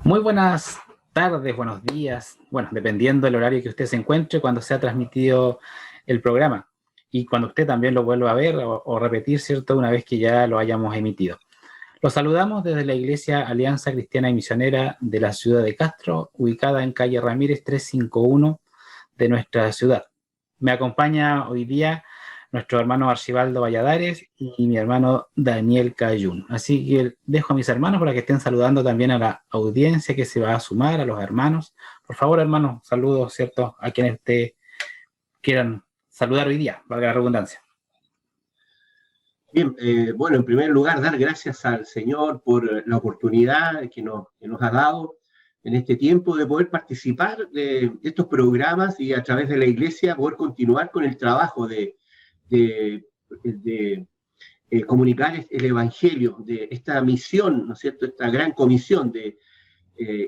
Muy buenas tardes, buenos días, bueno, dependiendo del horario que usted se encuentre cuando se ha transmitido el programa y cuando usted también lo vuelva a ver o repetir, ¿cierto?, una vez que ya lo hayamos emitido. Los saludamos desde la Iglesia Alianza Cristiana y Misionera de la ciudad de Castro, ubicada en calle Ramírez 351 de nuestra ciudad. Me acompaña hoy día nuestro hermano Archibaldo Valladares y mi hermano Daniel Cayún. Así que dejo a mis hermanos para que estén saludando también a la audiencia que se va a sumar, a los hermanos. Por favor, hermanos, saludos, ¿cierto?, a quienes te quieran saludar hoy día, valga la redundancia. Bien, bueno, en primer lugar, dar gracias al Señor por la oportunidad que nos ha dado en este tiempo de poder participar de estos programas y a través de la Iglesia poder continuar con el trabajo de comunicar el Evangelio, de esta misión, ¿no es cierto?, esta gran comisión de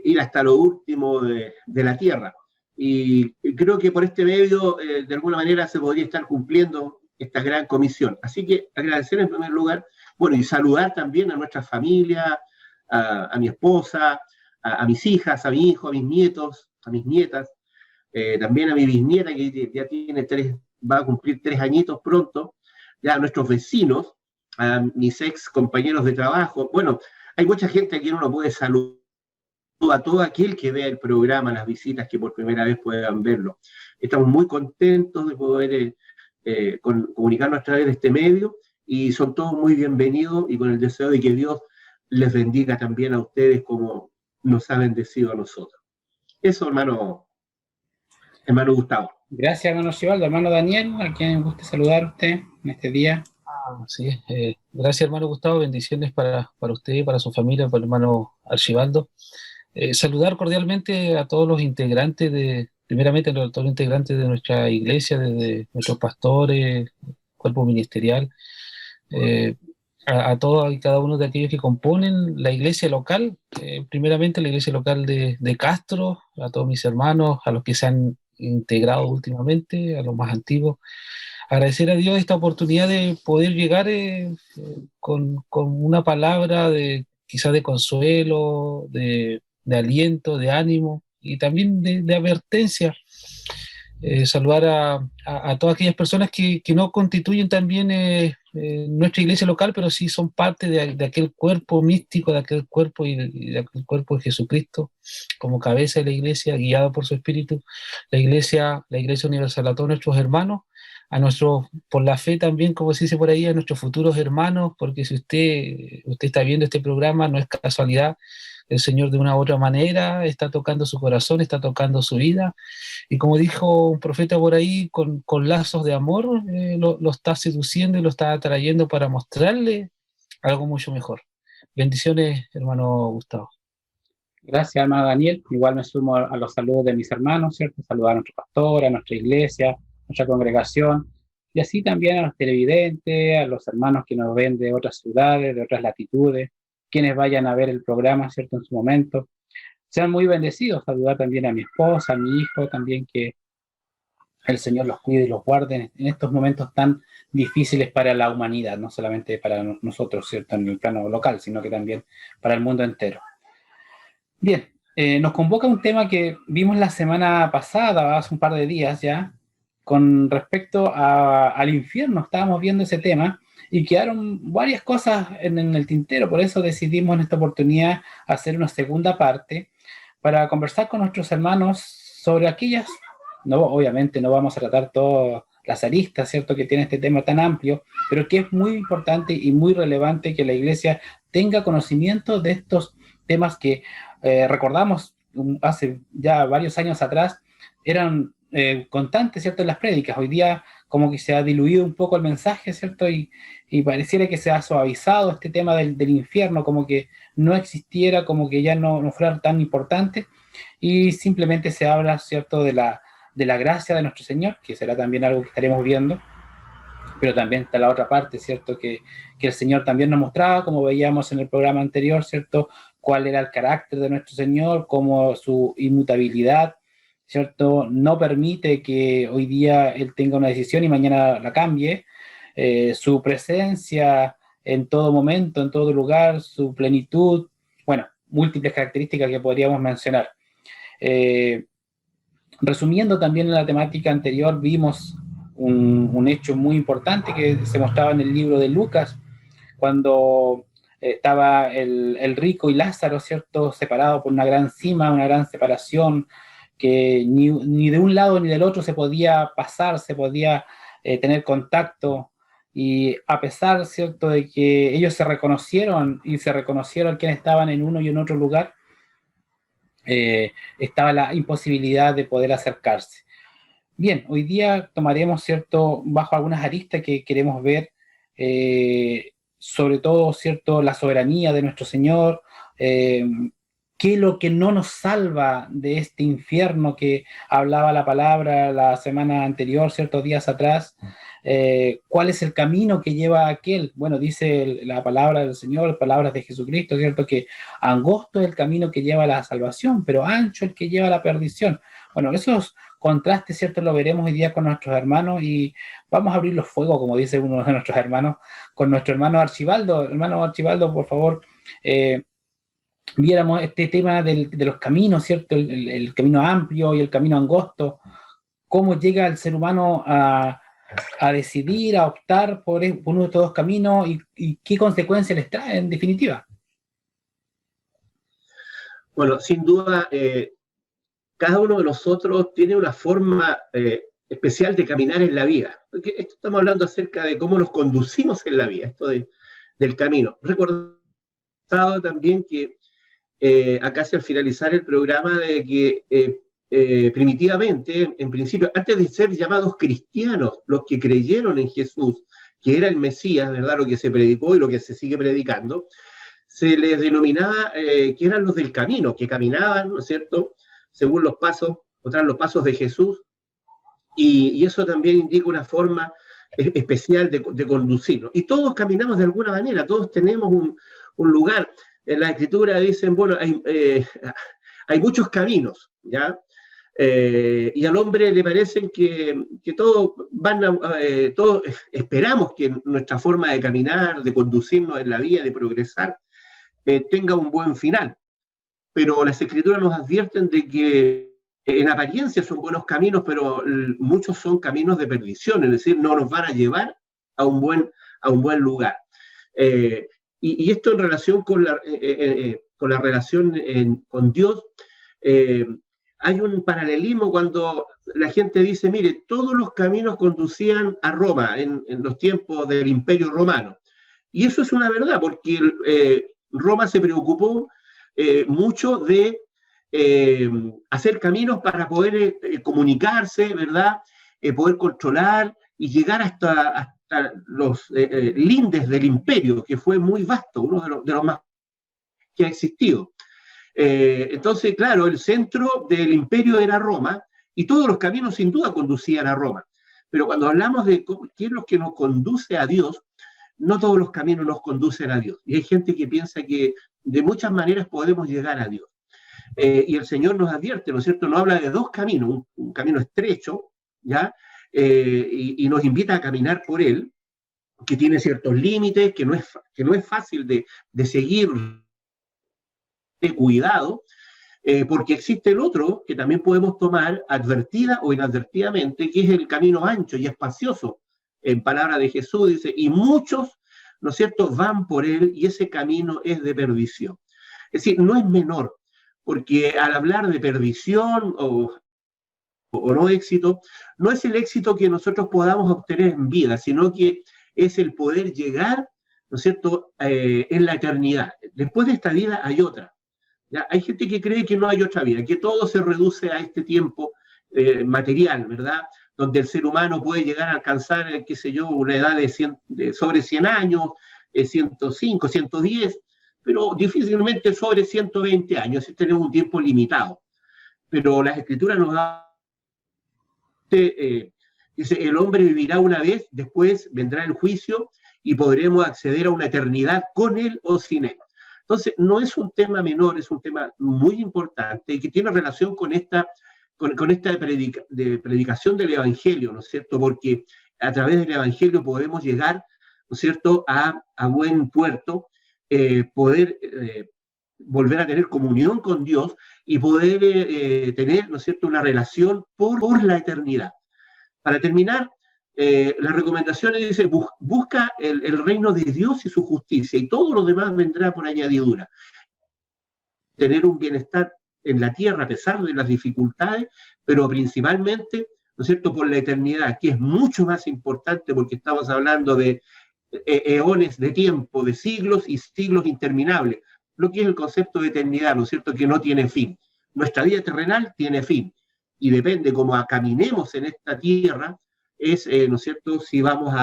ir hasta lo último de la tierra. Y creo que por este medio, de alguna manera, se podría estar cumpliendo esta gran comisión. Así que agradecer en primer lugar, bueno, y saludar también a nuestra familia, a mi esposa, a mis hijas, a mi hijo, a mis nietos, a mis nietas, también a mi bisnieta que ya tiene va a cumplir 3 añitos pronto, ya a nuestros vecinos, a mis ex compañeros de trabajo. Bueno, hay mucha gente a quien uno puede saludar, a todo aquel que vea el programa, las visitas que por primera vez puedan verlo. Estamos muy contentos de poder comunicarnos a través de este medio y son todos muy bienvenidos y con el deseo de que Dios les bendiga también a ustedes como nos ha bendecido a nosotros. Eso, hermano Gustavo. Gracias, hermano Archibaldo. Hermano Daniel, a quien guste saludar a usted en este día. Sí, gracias, hermano Gustavo, bendiciones para usted y para su familia, para el hermano Archibaldo. Saludar cordialmente a todos los integrantes primeramente a todos los integrantes de nuestra iglesia, desde nuestros pastores, cuerpo ministerial, a todos y cada uno de aquellos que componen la iglesia local, primeramente la iglesia local de Castro, a todos mis hermanos, a los que se han integrado últimamente, a los más antiguos. Agradecer a Dios esta oportunidad de poder llegar con una palabra quizás de consuelo, de aliento, de ánimo y también de advertencia. Saludar a todas aquellas personas que no constituyen también nuestra iglesia local, pero sí son parte de aquel cuerpo místico, de aquel cuerpo y de aquel cuerpo de Jesucristo como cabeza de la iglesia, guiado por su Espíritu, la iglesia universal, a todos nuestros hermanos, por la fe también, como se dice por ahí, a nuestros futuros hermanos, porque si usted está viendo este programa, no es casualidad. El Señor de una u otra manera está tocando su corazón, está tocando su vida, y como dijo un profeta por ahí, con lazos de amor lo está seduciendo y lo está atrayendo para mostrarle algo mucho mejor. Bendiciones, hermano Gustavo. Gracias, hermano Daniel. Igual me sumo a los saludos de mis hermanos, ¿cierto? Saludar a nuestro pastor, a nuestra iglesia, a nuestra congregación, y así también a los televidentes, a los hermanos que nos ven de otras ciudades, de otras latitudes, quienes vayan a ver el programa, ¿cierto?, en su momento. Sean muy bendecidos. Saludar también a mi esposa, a mi hijo, también que el Señor los cuide y los guarde en estos momentos tan difíciles para la humanidad, no solamente para nosotros, ¿cierto?, en el plano local, sino que también para el mundo entero. Bien, nos convoca un tema que vimos la semana pasada, hace un par de días ya, con respecto al infierno. Estábamos viendo ese tema y quedaron varias cosas en el tintero, por eso decidimos en esta oportunidad hacer una segunda parte para conversar con nuestros hermanos sobre aquellas, obviamente no vamos a tratar todas las aristas, ¿cierto?, que tiene este tema tan amplio, pero que es muy importante y muy relevante que la iglesia tenga conocimiento de estos temas que recordamos hace ya varios años atrás eran constantes, ¿cierto?, en las prédicas. Hoy día como que se ha diluido un poco el mensaje, ¿cierto?, y pareciera que se ha suavizado este tema del infierno, como que no existiera, como que ya no fuera tan importante, y simplemente se habla, ¿cierto?, de la gracia de nuestro Señor, que será también algo que estaremos viendo, pero también está la otra parte, ¿cierto?, que el Señor también nos mostraba, como veíamos en el programa anterior, ¿cierto?, cuál era el carácter de nuestro Señor, como su inmutabilidad, ¿cierto?, no permite que hoy día Él tenga una decisión y mañana la cambie, su presencia en todo momento, en todo lugar, su plenitud. Bueno, múltiples características que podríamos mencionar. Resumiendo también en la temática anterior, vimos un hecho muy importante que se mostraba en el libro de Lucas, cuando estaba el rico y Lázaro, ¿cierto?, separados por una gran cima, una gran separación, que ni de un lado ni del otro se podía pasar, se podía tener contacto, y a pesar, ¿cierto?, de que ellos se reconocieron quiénes estaban en uno y en otro lugar, estaba la imposibilidad de poder acercarse. Bien, hoy día tomaremos, ¿cierto?, bajo algunas aristas que queremos ver, sobre todo, ¿cierto?, la soberanía de nuestro Señor, qué es lo que no nos salva de este infierno que hablaba la palabra la semana anterior, ciertos días atrás, cuál es el camino que lleva a aquel. Bueno, dice la palabra del Señor, palabras de Jesucristo, ¿cierto?, que angosto es el camino que lleva a la salvación, pero ancho el que lleva a la perdición. Bueno, esos contrastes, ¿cierto?, lo veremos hoy día con nuestros hermanos, y vamos a abrir los fuegos, como dice uno de nuestros hermanos, con nuestro hermano Archibaldo. Hermano Archibaldo, por favor, viéramos este tema de los caminos, ¿cierto?, el camino amplio y el camino angosto, cómo llega el ser humano a decidir, a optar por uno de estos dos caminos, y qué consecuencias les trae en definitiva. Bueno, sin duda, cada uno de nosotros tiene una forma especial de caminar en la vida. Porque esto estamos hablando acerca de cómo nos conducimos en la vida, esto del camino. Recordado también que acá al finalizar el programa, de que primitivamente, en principio, antes de ser llamados cristianos, los que creyeron en Jesús, que era el Mesías, ¿verdad?, lo que se predicó y lo que se sigue predicando, se les denominaba que eran los del camino, que caminaban, ¿no es cierto?, según los pasos, o tras los pasos de Jesús, y eso también indica una forma especial de conducirnos. Y todos caminamos de alguna manera, todos tenemos un lugar. En la Escritura dicen, bueno, hay muchos caminos, ¿ya? Y al hombre le parecen que todos todos esperamos que nuestra forma de caminar, de conducirnos en la vida, de progresar, tenga un buen final. Pero las Escrituras nos advierten de que en apariencia son buenos caminos, pero muchos son caminos de perdición, es decir, no nos van a llevar a un buen lugar. Y esto en relación con la relación con Dios, hay un paralelismo cuando la gente dice, mire, todos los caminos conducían a Roma en los tiempos del Imperio Romano. Y eso es una verdad, porque Roma se preocupó mucho de hacer caminos para poder comunicarse, ¿verdad?, poder controlar y llegar hasta los lindes del imperio, que fue muy vasto, uno de los más que ha existido. Entonces, claro, el centro del imperio era Roma, y todos los caminos sin duda conducían a Roma. Pero cuando hablamos de qué es lo que nos conduce a Dios, no todos los caminos nos conducen a Dios. Y hay gente que piensa que de muchas maneras podemos llegar a Dios. Y el Señor nos advierte, ¿no es cierto? Nos habla de dos caminos, un camino estrecho, ¿ya? Y nos invita a caminar por él, que tiene ciertos límites, que no es fácil de seguir, de cuidado, porque existe el otro que también podemos tomar advertida o inadvertidamente, que es el camino ancho y espacioso. En palabra de Jesús dice, y muchos, ¿no es cierto?, van por él, y ese camino es de perdición. Es decir, no es menor, porque al hablar de perdición o no éxito, no es el éxito que nosotros podamos obtener en vida, sino que es el poder llegar, ¿no es cierto?, en la eternidad. Después de esta vida hay otra. ¿Ya? Hay gente que cree que no hay otra vida, que todo se reduce a este tiempo material, ¿verdad?, donde el ser humano puede llegar a alcanzar, qué sé yo, una edad de sobre 100 años, 105, 110, pero difícilmente sobre 120 años, si tenemos un tiempo limitado. Pero las Escrituras nos dan, dice, el hombre vivirá una vez, después vendrá el juicio y podremos acceder a una eternidad con él o sin él. Entonces, no es un tema menor, es un tema muy importante y que tiene relación con esta predicación del Evangelio, ¿no es cierto? Porque a través del Evangelio podemos llegar, ¿no es cierto?, a buen puerto, poder volver a tener comunión con Dios y poder tener, ¿no es cierto?, una relación por la eternidad. Para terminar, las recomendaciones dice, busca el reino de Dios y su justicia, y todo lo demás vendrá por añadidura. Tener un bienestar en la tierra a pesar de las dificultades, pero principalmente, ¿no es cierto?, por la eternidad, que es mucho más importante porque estamos hablando de eones de tiempo, de siglos y siglos interminables, lo que es el concepto de eternidad, ¿no es cierto?, que no tiene fin. Nuestra vida terrenal tiene fin, y depende cómo caminemos en esta tierra, ¿no es cierto?, si vamos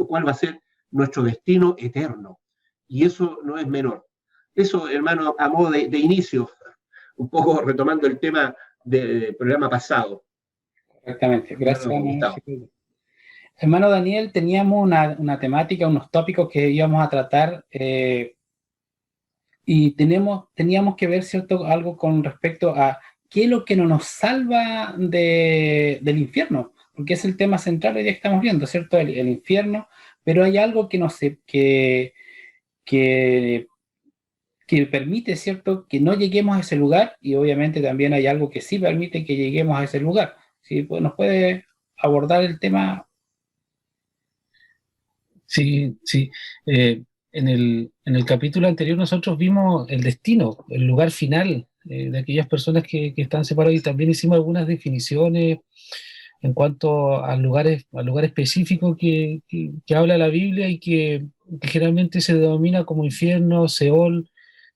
cuál va a ser nuestro destino eterno, y eso no es menor. Eso, hermano, a modo de inicio, un poco retomando el tema del programa pasado. Exactamente, gracias. Hermano Daniel, teníamos una temática, unos tópicos que íbamos a tratar, y teníamos que ver, ¿cierto?, algo con respecto a qué es lo que no nos salva del infierno, porque es el tema central hoy día que estamos viendo, ¿cierto?, el infierno, pero hay algo que permite, ¿cierto?, que no lleguemos a ese lugar, y obviamente también hay algo que sí permite que lleguemos a ese lugar. ¿Sí? Pues, ¿nos puede abordar el tema? Sí, sí. En el capítulo anterior nosotros vimos el destino, el lugar final de aquellas personas que están separadas, y también hicimos algunas definiciones en cuanto al lugar específico que habla la Biblia y que generalmente se denomina como infierno, Seol,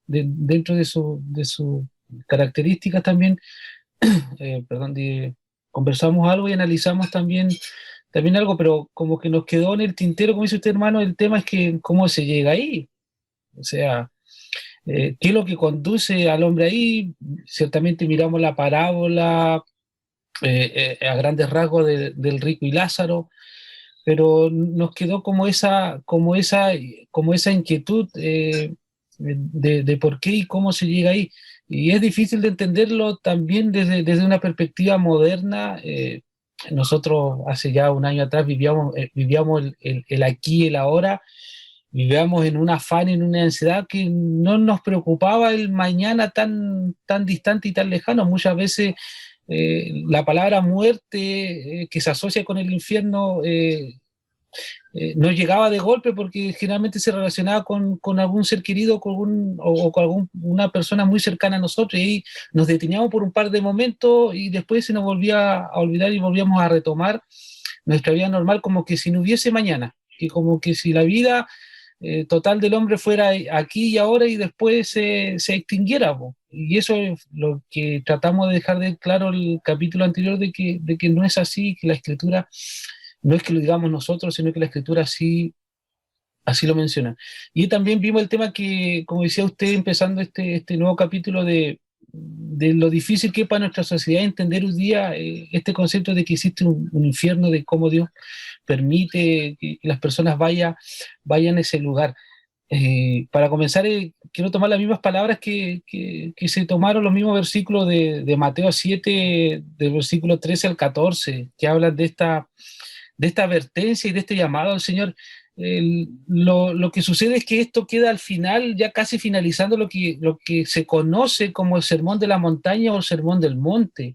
dentro de sus características también. Conversamos algo y analizamos también algo, pero como que nos quedó en el tintero, como dice usted, hermano, el tema es que cómo se llega ahí. O sea, ¿qué es lo que conduce al hombre ahí? Ciertamente miramos la parábola a grandes rasgos del rico y Lázaro, pero nos quedó como esa inquietud de por qué y cómo se llega ahí. Y es difícil de entenderlo también desde una perspectiva moderna. Nosotros hace ya un año atrás vivíamos el aquí y el ahora, vivíamos en un afán, en una ansiedad que no nos preocupaba el mañana tan distante y tan lejano. Muchas veces la palabra muerte que se asocia con el infierno no llegaba de golpe, porque generalmente se relacionaba con algún ser querido o con una persona muy cercana a nosotros, y ahí nos deteníamos por un par de momentos y después se nos volvía a olvidar y volvíamos a retomar nuestra vida normal, como que si no hubiese mañana, y como que si la vida total del hombre fuera aquí y ahora y después se extinguiera. Y eso es lo que tratamos de dejar de claro el capítulo anterior, de que no es así, que la Escritura no es que lo digamos nosotros, sino que la Escritura así lo menciona. Y también vimos el tema que, como decía usted, empezando este nuevo capítulo, de lo difícil que es para nuestra sociedad entender hoy día este concepto de que existe un infierno, de cómo Dios permite que las personas vayan a ese lugar. Para comenzar, quiero tomar las mismas palabras que se tomaron, los mismos versículos de Mateo 7, del versículo 13 al 14, que hablan de esta advertencia y de este llamado al Señor. Lo que sucede es que esto queda al final, ya casi finalizando lo que se conoce como el Sermón de la Montaña o el Sermón del Monte,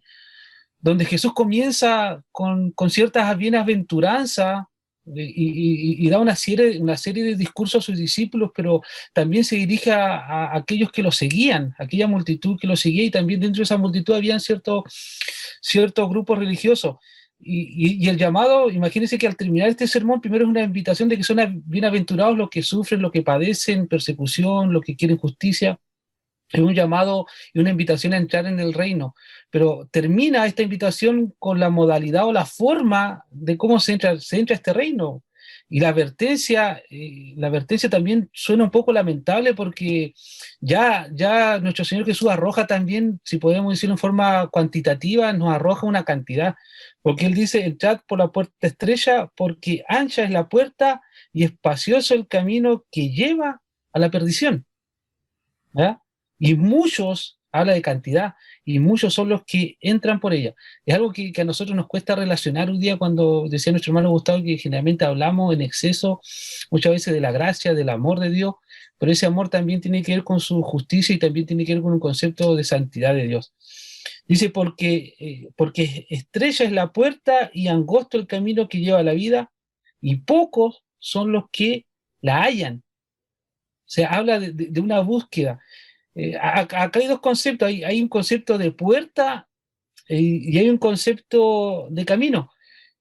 donde Jesús comienza con ciertas bienaventuranzas y da una serie de discursos a sus discípulos, pero también se dirige a aquellos que lo seguían, aquella multitud que lo seguía, y también dentro de esa multitud habían ciertos grupos religiosos. Y el llamado, imagínense que al terminar este sermón, primero es una invitación de que son bienaventurados los que sufren, los que padecen persecución, los que quieren justicia. Es un llamado y una invitación a entrar en el reino, pero termina esta invitación con la modalidad o la forma de cómo se entra a este reino. Y la advertencia también suena un poco lamentable, porque ya nuestro Señor Jesús arroja también, si podemos decirlo en forma cuantitativa, nos arroja una cantidad, porque Él dice: entrad por la puerta estrecha, porque ancha es la puerta y espacioso el camino que lleva a la perdición. ¿Ya? Y muchos, habla de cantidad, y muchos son los que entran por ella. Es algo que a nosotros nos cuesta relacionar un día, cuando decía nuestro hermano Gustavo que generalmente hablamos en exceso muchas veces de la gracia, del amor de Dios, pero ese amor también tiene que ver con su justicia y también tiene que ver con un concepto de santidad de Dios. Dice, porque estrecha es la puerta y angosto el camino que lleva a la vida, y pocos son los que la hallan. O sea, habla de una búsqueda. Acá hay dos conceptos, hay un concepto de puerta y hay un concepto de camino.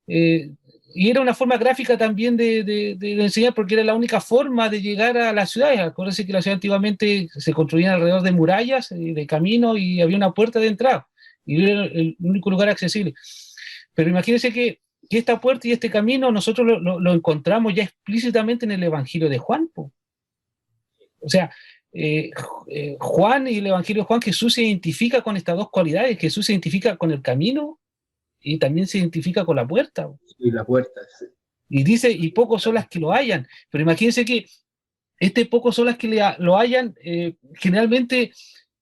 Eh, y era una forma gráfica también de enseñar, porque era la única forma de llegar a las ciudades. Acuérdense que las ciudades antiguamente se construían alrededor de murallas, de caminos, y había una puerta de entrada, y era el único lugar accesible. Pero imagínense que esta puerta y este camino nosotros lo encontramos ya explícitamente en el Evangelio de Juan, po. O sea, Juan y el Evangelio de Juan, Jesús se identifica con estas dos cualidades. Jesús se identifica con el camino y también se identifica con la puerta. Y la puerta, sí. Y dice, y pocos son las que lo hallan. Pero imagínense que pocos son las que lo hallan, generalmente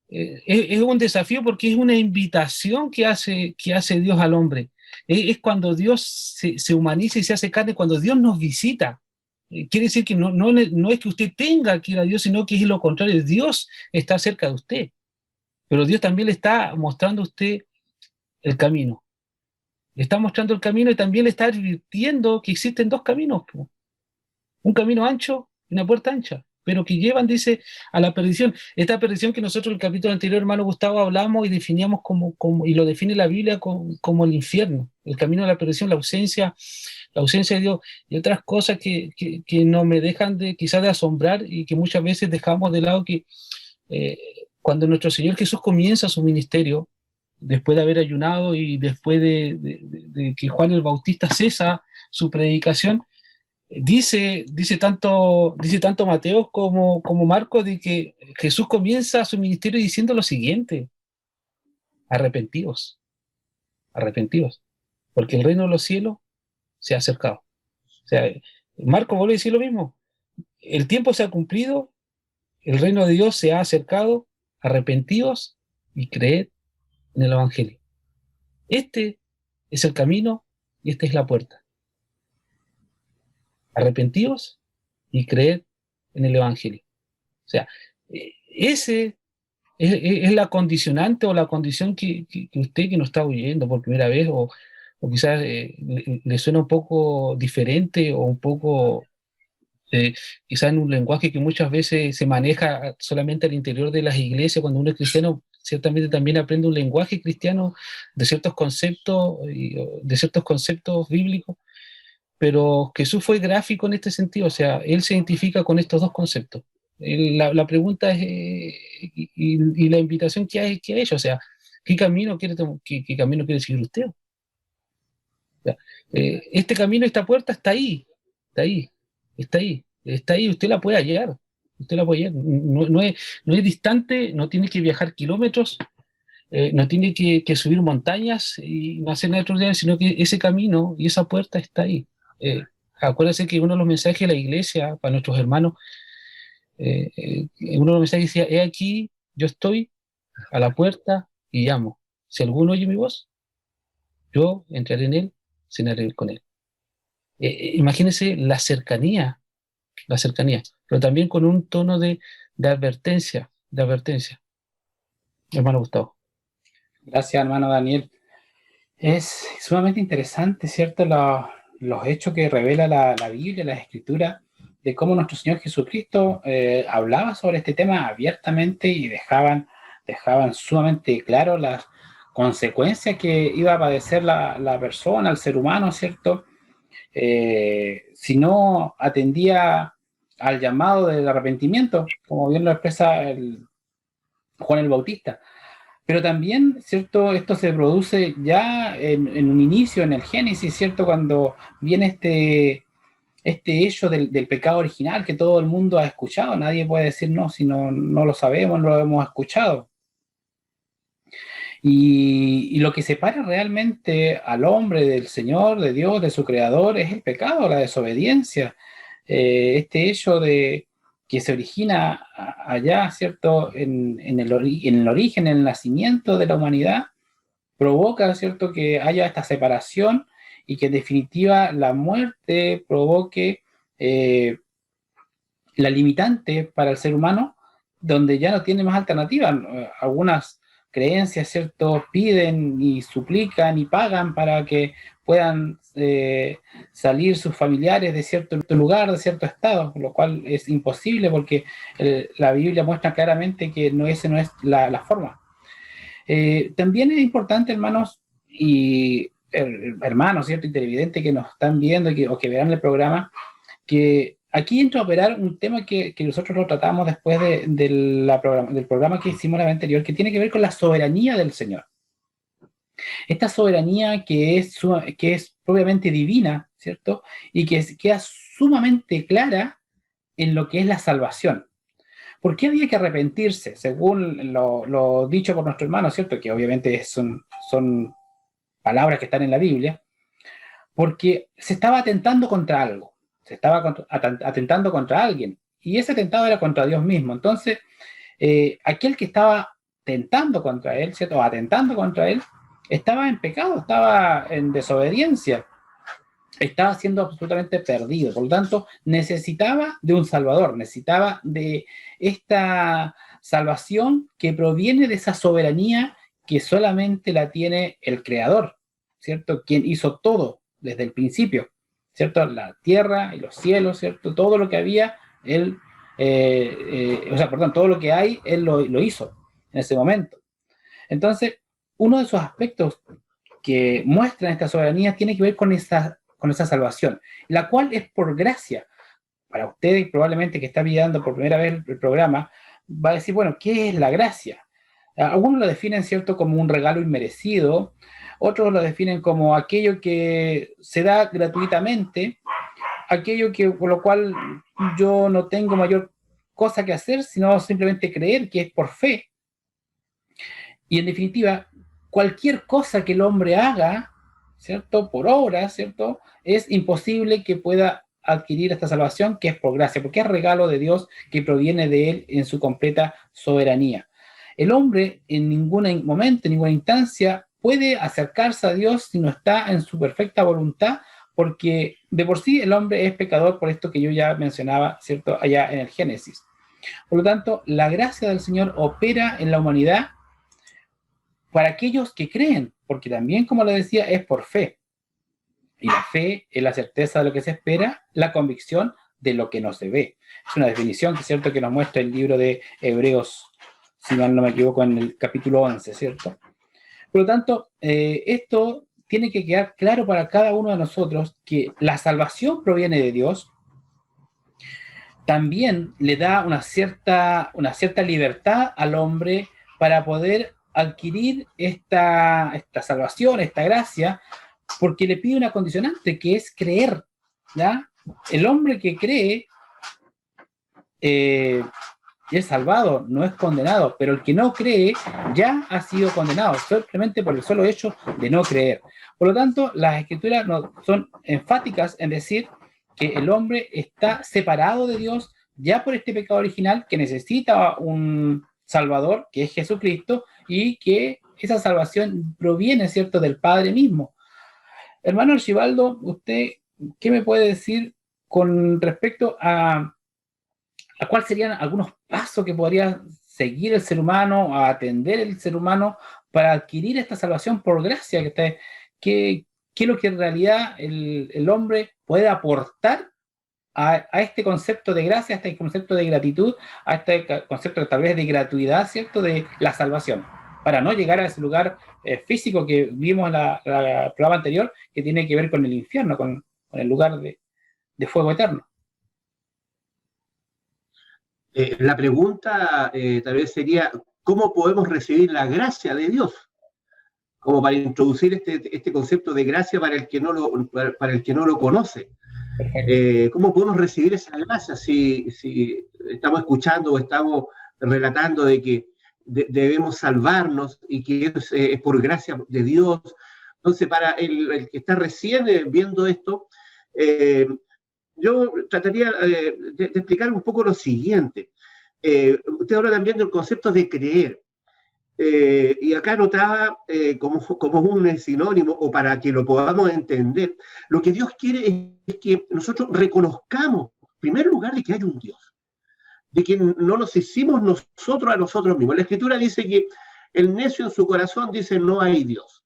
es un desafío, porque es una invitación que hace Dios al hombre. Es cuando Dios se humaniza y se hace carne, cuando Dios nos visita. Quiere decir que no es que usted tenga que ir a Dios, sino que es lo contrario. Dios está cerca de usted, pero Dios también le está mostrando a usted el camino. Le está mostrando el camino y también le está advirtiendo que existen dos caminos, po. Un camino ancho y una puerta ancha, pero que llevan, dice, a la perdición. Esta perdición que nosotros en el capítulo anterior, hermano Gustavo, hablamos y definíamos y lo define la Biblia como el infierno, el camino a la perdición, la ausencia de Dios y otras cosas que no me dejan quizás de asombrar, y que muchas veces dejamos de lado, que cuando nuestro Señor Jesús comienza su ministerio, después de haber ayunado y después de que Juan el Bautista cesa su predicación, dice tanto Mateo como Marcos, de que Jesús comienza su ministerio diciendo lo siguiente: arrepentidos, porque el reino de los cielos se ha acercado. O sea, Marcos vuelve a decir lo mismo: el tiempo se ha cumplido, el reino de Dios se ha acercado, arrepentidos y creed en el Evangelio. Este es el camino y esta es la puerta. Arrepentidos y creed en el Evangelio. O sea, ese es la condicionante o la condición que usted, que nos está oyendo por primera vez, o quizás le suena un poco diferente, o un poco quizás en un lenguaje que muchas veces se maneja solamente al interior de las iglesias. Cuando uno es cristiano, ciertamente también aprende un lenguaje cristiano de ciertos conceptos bíblicos, pero Jesús fue gráfico en este sentido. O sea, él se identifica con estos dos conceptos. La pregunta es, y la invitación que ha hecho, o sea, ¿qué camino quiere seguir usted? O sea, este camino, esta puerta está ahí, usted la puede hallar, no es distante, no tiene que viajar kilómetros, no tiene que subir montañas y no hacer nada extraordinario, sino que ese camino y esa puerta está ahí. Acuérdense que uno de los mensajes de la iglesia para nuestros hermanos, uno de los mensajes decía: he aquí, yo estoy a la puerta y llamo. Si alguno oye mi voz, yo entraré en él, cenaré con él. Imagínense la cercanía, pero también con un tono de advertencia, hermano Gustavo. Gracias, hermano Daniel. Es sumamente interesante, ¿cierto? Los hechos que revela la Biblia, las Escrituras, de cómo nuestro Señor Jesucristo hablaba sobre este tema abiertamente, y dejaban sumamente claro las consecuencias que iba a padecer la persona, el ser humano, ¿cierto? Si no atendía al llamado del arrepentimiento, como bien lo expresa Juan el Bautista. Pero también, ¿cierto? Esto se produce ya en un inicio, en el Génesis, ¿cierto? Cuando viene este hecho del pecado original que todo el mundo ha escuchado. Nadie puede decir no, si no lo sabemos, no lo hemos escuchado. Y lo que separa realmente al hombre del Señor, de Dios, de su Creador, es el pecado, la desobediencia. Este hecho de que se origina allá, ¿cierto? En el origen, en el nacimiento de la humanidad, provoca, ¿cierto?, que haya esta separación, y que en definitiva la muerte provoque la limitante para el ser humano, donde ya no tiene más alternativa. Algunas creencias, ¿cierto?, piden y suplican y pagan para que puedan salir sus familiares de cierto lugar, de cierto estado, lo cual es imposible porque la Biblia muestra claramente que esa no es la forma. También es importante, hermanos, y hermanos, ¿cierto?, y televidentes que nos están viendo o que verán el programa, que aquí entra a operar un tema que nosotros lo tratamos después del programa que hicimos la vez anterior, que tiene que ver con la soberanía del Señor. Esta soberanía que es propiamente divina, ¿cierto? Y que queda sumamente clara en lo que es la salvación. ¿Por qué había que arrepentirse? Según lo dicho por nuestro hermano, ¿cierto? Que obviamente son palabras que están en la Biblia, porque se estaba atentando contra algo, se estaba atentando contra alguien, y ese atentado era contra Dios mismo. Entonces, aquel que estaba tentando contra él, ¿cierto?, o atentando contra él, estaba en pecado, estaba en desobediencia, estaba siendo absolutamente perdido. Por lo tanto, necesitaba de un Salvador, necesitaba de esta salvación que proviene de esa soberanía que solamente la tiene el Creador, ¿cierto?, quien hizo todo desde el principio, ¿cierto?, la tierra y los cielos, ¿cierto?, todo lo que había, él, todo lo que hay, él lo hizo en ese momento. Entonces, uno de esos aspectos que muestran esta soberanía tiene que ver con esa salvación, la cual es por gracia. Para ustedes, probablemente que está mirando por primera vez el programa, va a decir, bueno, ¿qué es la gracia? Algunos lo definen, ¿cierto?, como un regalo inmerecido, otros lo definen como aquello que se da gratuitamente, aquello por lo cual yo no tengo mayor cosa que hacer, sino simplemente creer, que es por fe. Y en definitiva, cualquier cosa que el hombre haga, ¿cierto?, por obra, ¿cierto?, es imposible que pueda adquirir esta salvación, que es por gracia, porque es regalo de Dios que proviene de Él en su completa soberanía. El hombre en ningún momento, en ninguna instancia, puede acercarse a Dios si no está en su perfecta voluntad, porque de por sí el hombre es pecador, por esto que yo ya mencionaba, ¿cierto?, allá en el Génesis. Por lo tanto, la gracia del Señor opera en la humanidad para aquellos que creen, porque también, como le decía, es por fe. Y la fe es la certeza de lo que se espera, la convicción de lo que no se ve. Es una definición que es cierto que nos muestra el libro de Hebreos, si mal no me equivoco, en el capítulo 11, ¿cierto? Por lo tanto, esto tiene que quedar claro para cada uno de nosotros, que la salvación proviene de Dios. También le da una cierta libertad al hombre para poder adquirir esta salvación, esta gracia, porque le pide una condicionante, que es creer, ¿ya? El hombre que cree es salvado, no es condenado, pero el que no cree ya ha sido condenado, simplemente por el solo hecho de no creer. Por lo tanto, las Escrituras son enfáticas en decir que el hombre está separado de Dios ya por este pecado original, que necesita un Salvador, que es Jesucristo, y que esa salvación proviene, ¿cierto?, del Padre mismo. Hermano Archibaldo, ¿usted qué me puede decir con respecto a cuáles serían algunos pasos que podría seguir el ser humano, a atender el ser humano para adquirir esta salvación por gracia? ¿Qué es lo que en realidad el hombre puede aportar a este concepto de gracia, a este concepto de gratitud, a este concepto tal vez de gratuidad, ¿cierto?, de la salvación, para no llegar a ese lugar físico que vimos en el programa anterior, que tiene que ver con el infierno, con el lugar de fuego eterno? La pregunta tal vez sería, ¿cómo podemos recibir la gracia de Dios? Como para introducir este concepto de gracia para el que no lo conoce. ¿Cómo podemos recibir esa gracia si estamos escuchando o estamos relatando de que debemos salvarnos y que es por gracia de Dios? Entonces, para el que está recién viendo esto, yo trataría de explicar un poco lo siguiente. Usted habla también del concepto de creer. Y acá notaba como un sinónimo, o para que lo podamos entender, lo que Dios quiere es que nosotros reconozcamos, en primer lugar, de que hay un Dios. de que no nos hicimos nosotros a nosotros mismos. La Escritura dice que el necio en su corazón dice no hay Dios.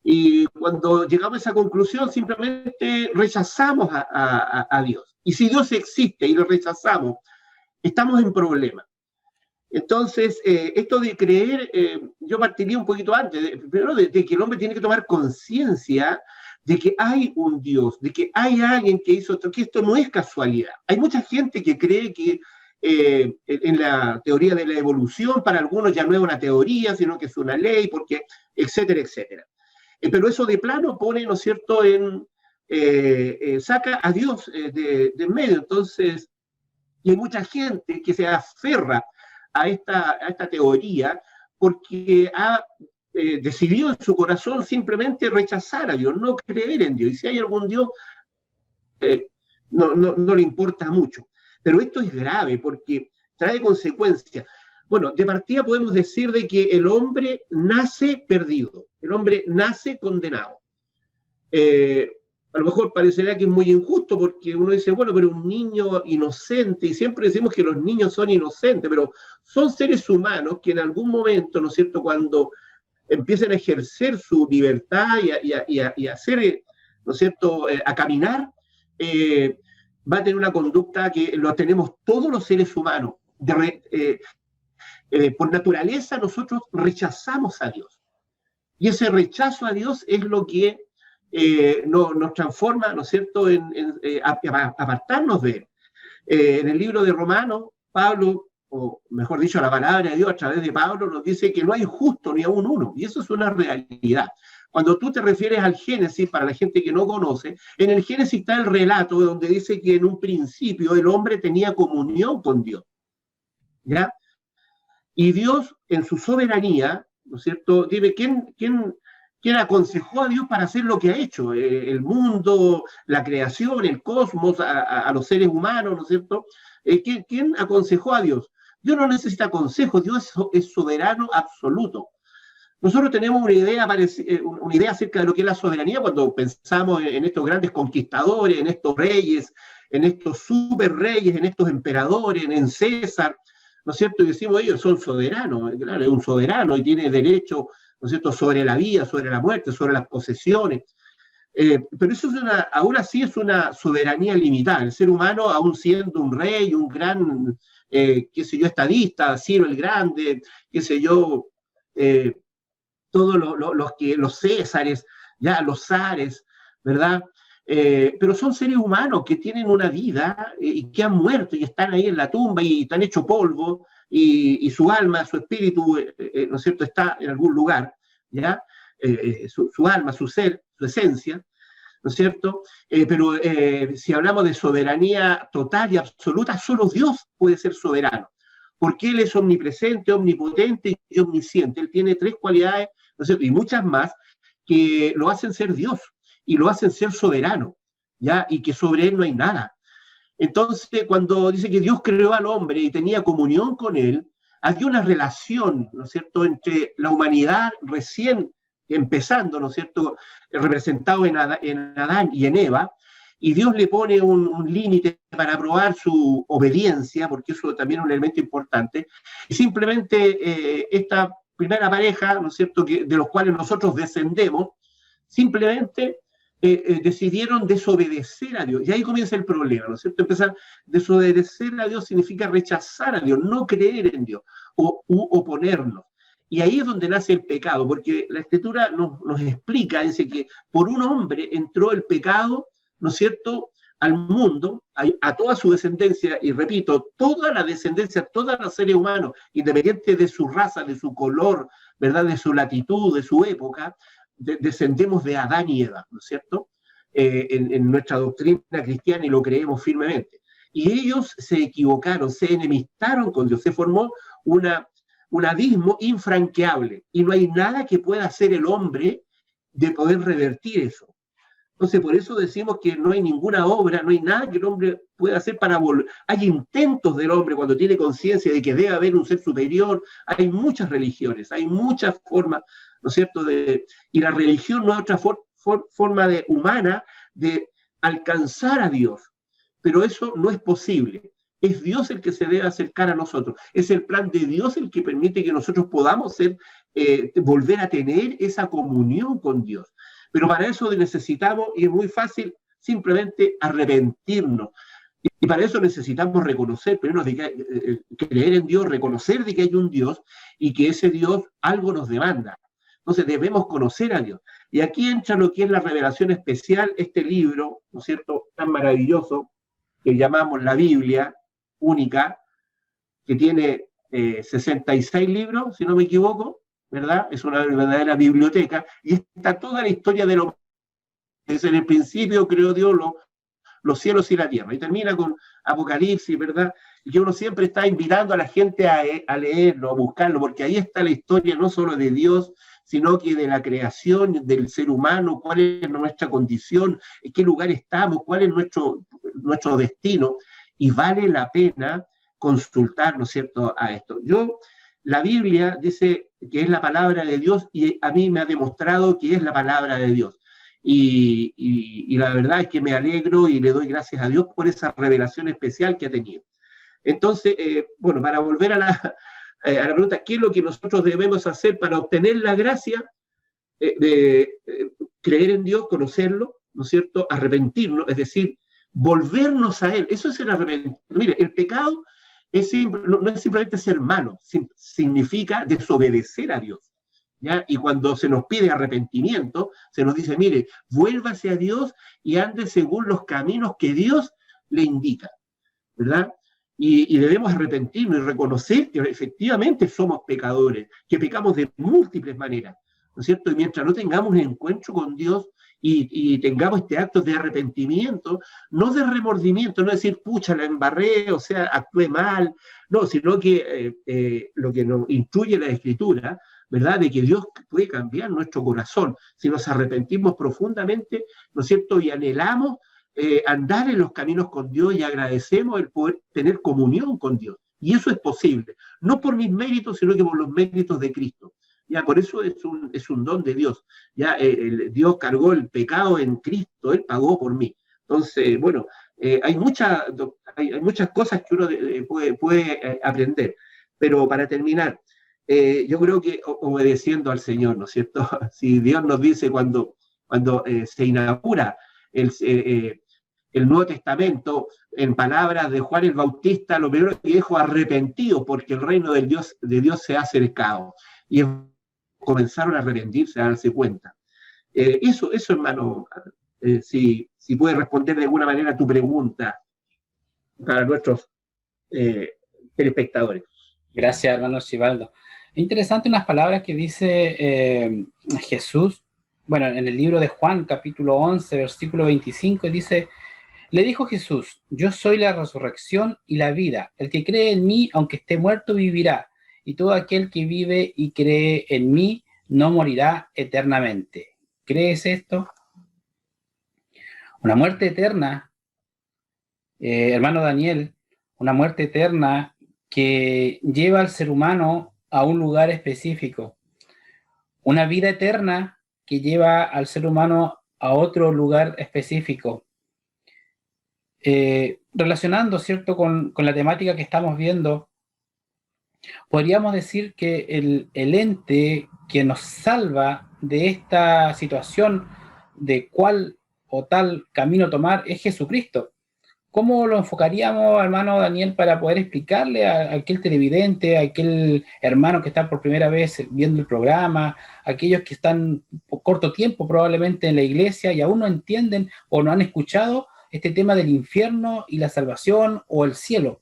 Y cuando llegamos a esa conclusión, simplemente rechazamos a Dios. Y si Dios existe y lo rechazamos, estamos en problema. Entonces, esto de creer, yo partiría un poquito antes, primero de que el hombre tiene que tomar conciencia de que hay un Dios, de que hay alguien que hizo esto, que esto no es casualidad. Hay mucha gente que cree que en la teoría de la evolución, para algunos ya no es una teoría, sino que es una ley, porque, etcétera, etcétera. Pero eso de plano pone, ¿no es cierto?, saca a Dios de medio. Entonces, y hay mucha gente que se aferra a esta teoría porque ha decidido en su corazón simplemente rechazar a Dios, no creer en Dios. Y si hay algún Dios, no le importa mucho. Pero esto es grave porque trae consecuencias. Bueno, de partida podemos decir de que el hombre nace perdido, el hombre nace condenado. A lo mejor parecerá que es muy injusto porque uno dice, bueno, pero un niño inocente, y siempre decimos que los niños son inocentes, pero son seres humanos que en algún momento, ¿no es cierto?, cuando empiecen a ejercer su libertad y a hacer, ¿no es cierto?, a caminar, va a tener una conducta que lo tenemos todos los seres humanos. Por naturaleza nosotros rechazamos a Dios. Y ese rechazo a Dios es lo que nos transforma, ¿no es cierto?, en apartarnos de él. En el libro de Romanos, Pablo, o mejor dicho, la palabra de Dios a través de Pablo nos dice que no hay justo ni aún uno, y eso es una realidad. Cuando tú te refieres al Génesis, para la gente que no conoce, en el Génesis está el relato donde dice que en un principio el hombre tenía comunión con Dios, ¿ya? Y Dios, en su soberanía, ¿no es cierto?, dime, ¿quién aconsejó a Dios para hacer lo que ha hecho? El mundo, la creación, el cosmos, a los seres humanos, ¿no es cierto? ¿Quién aconsejó a Dios? Dios no necesita consejo, Dios es soberano absoluto. Nosotros tenemos una idea acerca de lo que es la soberanía cuando pensamos en estos grandes conquistadores, en estos reyes, en estos super reyes, en estos emperadores, en César, ¿no es cierto? Y decimos, ellos son soberanos, claro, es un soberano y tiene derecho, ¿no es cierto?, sobre la vida, sobre la muerte, sobre las posesiones. Pero eso aún así es una soberanía limitada. El ser humano, aún siendo un rey, un gran, qué sé yo, estadista, Ciro el Grande, qué sé yo, todos los Césares, ya los zares, ¿verdad? Pero son seres humanos que tienen una vida y que han muerto y están ahí en la tumba y están hechos polvo y su alma, su espíritu, ¿no es cierto?, está en algún lugar, ¿ya? Su alma, su ser, su esencia, ¿no es cierto? Pero si hablamos de soberanía total y absoluta, solo Dios puede ser soberano, porque Él es omnipresente, omnipotente y omnisciente. Él tiene tres cualidades, ¿no es cierto?, y muchas más que lo hacen ser Dios y lo hacen ser soberano, ¿ya? Y que sobre Él no hay nada. Entonces, cuando dice que Dios creó al hombre y tenía comunión con Él, había una relación, ¿no es cierto?, entre la humanidad recién empezando, ¿no es cierto?, representado en Adán y en Eva, y Dios le pone un límite para probar su obediencia, porque eso también es un elemento importante, y simplemente esta primera pareja, ¿no es cierto?, de los cuales nosotros descendemos, simplemente decidieron desobedecer a Dios, y ahí comienza el problema, ¿no es cierto? Empezar a desobedecer a Dios significa rechazar a Dios, no creer en Dios, o oponernos. Y ahí es donde nace el pecado, porque la Escritura nos explica, dice que por un hombre entró el pecado, ¿no es cierto?, al mundo, a toda su descendencia, y repito, toda la descendencia, todos los seres humanos, independiente de su raza, de su color, ¿verdad?, de su latitud, de su época, descendemos de Adán y Eva, ¿no es cierto?, en nuestra doctrina cristiana, y lo creemos firmemente. Y ellos se equivocaron, se enemistaron con Dios, se formó un abismo infranqueable, y no hay nada que pueda hacer el hombre de poder revertir eso. Entonces, por eso decimos que no hay ninguna obra, no hay nada que el hombre pueda hacer para volver. Hay intentos del hombre cuando tiene conciencia de que debe haber un ser superior. Hay muchas religiones, hay muchas formas, ¿no es cierto?, y la religión no es otra forma humana de alcanzar a Dios. Pero eso no es posible. Es Dios el que se debe acercar a nosotros. Es el plan de Dios el que permite que nosotros podamos volver a tener esa comunión con Dios. Pero para eso necesitamos, y es muy fácil, simplemente arrepentirnos. Y para eso necesitamos reconocer, primero, creer en Dios, reconocer de que hay un Dios y que ese Dios algo nos demanda. Entonces debemos conocer a Dios. Y aquí entra lo que es la revelación especial, este libro, ¿no es cierto?, tan maravilloso, que llamamos la Biblia única, que tiene 66 libros, si no me equivoco, ¿verdad? Es una verdadera biblioteca, y está toda la historia de lo desde el principio creó Dios los cielos y la tierra, y termina con Apocalipsis, ¿verdad? Y que uno siempre está invitando a la gente a leerlo, a buscarlo, porque ahí está la historia no solo de Dios, sino que de la creación del ser humano, cuál es nuestra condición, en qué lugar estamos, cuál es nuestro destino, y vale la pena consultar, ¿no es cierto?, a esto. La Biblia dice que es la palabra de Dios, y a mí me ha demostrado que es la palabra de Dios. Y la verdad es que me alegro y le doy gracias a Dios por esa revelación especial que ha tenido. Entonces, bueno, para volver a la pregunta, ¿qué es lo que nosotros debemos hacer para obtener la gracia de creer en Dios, conocerlo, ¿no es cierto?, arrepentirnos, es decir, volvernos a Él? Eso es el arrepentimiento. Mire, el pecado no es simplemente ser malo, significa desobedecer a Dios. ¿Ya? Y cuando se nos pide arrepentimiento, se nos dice, mire, vuélvase a Dios y ande según los caminos que Dios le indica, ¿verdad? Y debemos arrepentirnos y reconocer que efectivamente somos pecadores, que pecamos de múltiples maneras, ¿no es cierto? Y mientras no tengamos un encuentro con Dios y tengamos este acto de arrepentimiento, no de remordimiento, no decir, pucha, la embarré, o sea, actué mal, no, sino que lo que nos instruye la Escritura, ¿verdad?, de que Dios puede cambiar nuestro corazón si nos arrepentimos profundamente, ¿no es cierto?, y anhelamos andar en los caminos con Dios y agradecemos el poder tener comunión con Dios. Y eso es posible, no por mis méritos, sino que por los méritos de Cristo. Ya, por eso es un don de Dios. Ya, Dios cargó el pecado en Cristo, Él pagó por mí. Entonces, bueno, hay muchas cosas que uno puede aprender. Pero para terminar, yo creo que obedeciendo al Señor, ¿no es cierto? Si Dios nos dice cuando se inaugura el Nuevo Testamento, en palabras de Juan el Bautista, lo primero que dijo, arrepentido, porque el reino de Dios se ha acercado. Y comenzaron a arrepentirse, a darse cuenta. Eso, hermano, si puedes responder de alguna manera a tu pregunta para nuestros telespectadores. Gracias, hermano Archibaldo. Interesante unas palabras que dice Jesús, bueno, en el libro de Juan, capítulo 11, versículo 25, dice, le dijo Jesús, yo soy la resurrección y la vida, el que cree en mí, aunque esté muerto, vivirá, y todo aquel que vive y cree en mí, no morirá eternamente. ¿Crees esto? Una muerte eterna, hermano Daniel, una muerte eterna que lleva al ser humano a un lugar específico. Una vida eterna que lleva al ser humano a otro lugar específico. Relacionando, ¿cierto?, con la temática que estamos viendo, podríamos decir que el ente que nos salva de esta situación de cuál o tal camino tomar es Jesucristo. ¿Cómo lo enfocaríamos, hermano Daniel, para poder explicarle a aquel televidente, a aquel hermano que está por primera vez viendo el programa, a aquellos que están por corto tiempo probablemente en la iglesia y aún no entienden o no han escuchado este tema del infierno y la salvación o el cielo?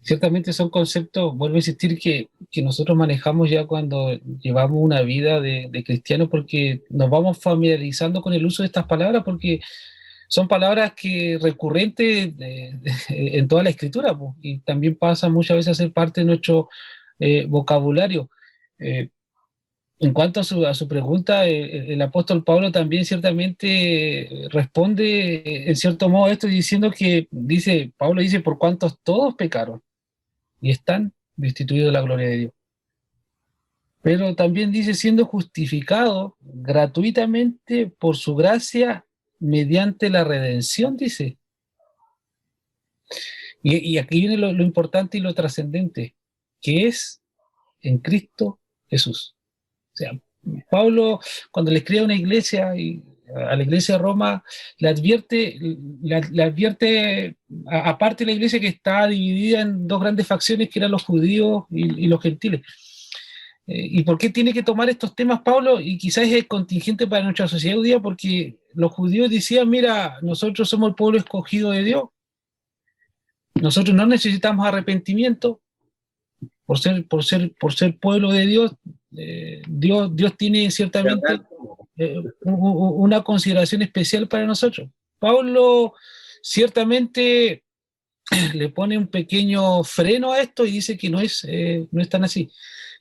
Ciertamente son conceptos, vuelvo a insistir, que nosotros manejamos ya cuando llevamos una vida de cristianos, porque nos vamos familiarizando con el uso de estas palabras, porque son palabras que recurrentes en toda la escritura, pues, y también pasan muchas veces a ser parte de nuestro vocabulario. En cuanto a su pregunta, el apóstol Pablo también ciertamente responde en cierto modo a esto diciendo que, Pablo dice, por cuantos todos pecaron y están destituidos de la gloria de Dios. Pero también dice, siendo justificado gratuitamente por su gracia mediante la redención, dice. Y aquí viene lo importante y lo trascendente, que es en Cristo Jesús. O sea, Pablo, cuando le escribe a una iglesia, a la iglesia de Roma, le advierte aparte de la iglesia que está dividida en dos grandes facciones, que eran los judíos y los gentiles. ¿Y por qué tiene que tomar estos temas Pablo? Y quizás es contingente para nuestra sociedad judía, porque los judíos decían, mira, nosotros somos el pueblo escogido de Dios, nosotros no necesitamos arrepentimiento por ser pueblo de Dios. Dios tiene ciertamente una consideración especial para nosotros. Pablo ciertamente le pone un pequeño freno a esto y dice que no es tan así.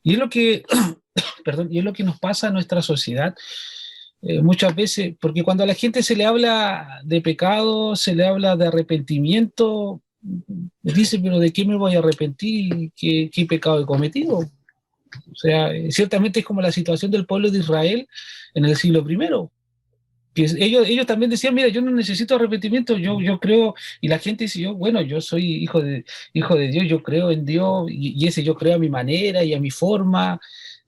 Y es lo que, perdón, y es lo que nos pasa a nuestra sociedad muchas veces, porque cuando a la gente se le habla de pecado, se le habla de arrepentimiento, dice, pero ¿de qué me voy a arrepentir? ¿Qué pecado he cometido? O sea, ciertamente es como la situación del pueblo de Israel en el siglo I, que ellos también decían, mira, yo no necesito arrepentimiento, yo creo, y la gente dice, yo soy hijo de Dios, yo creo en Dios, y ese yo creo a mi manera y a mi forma.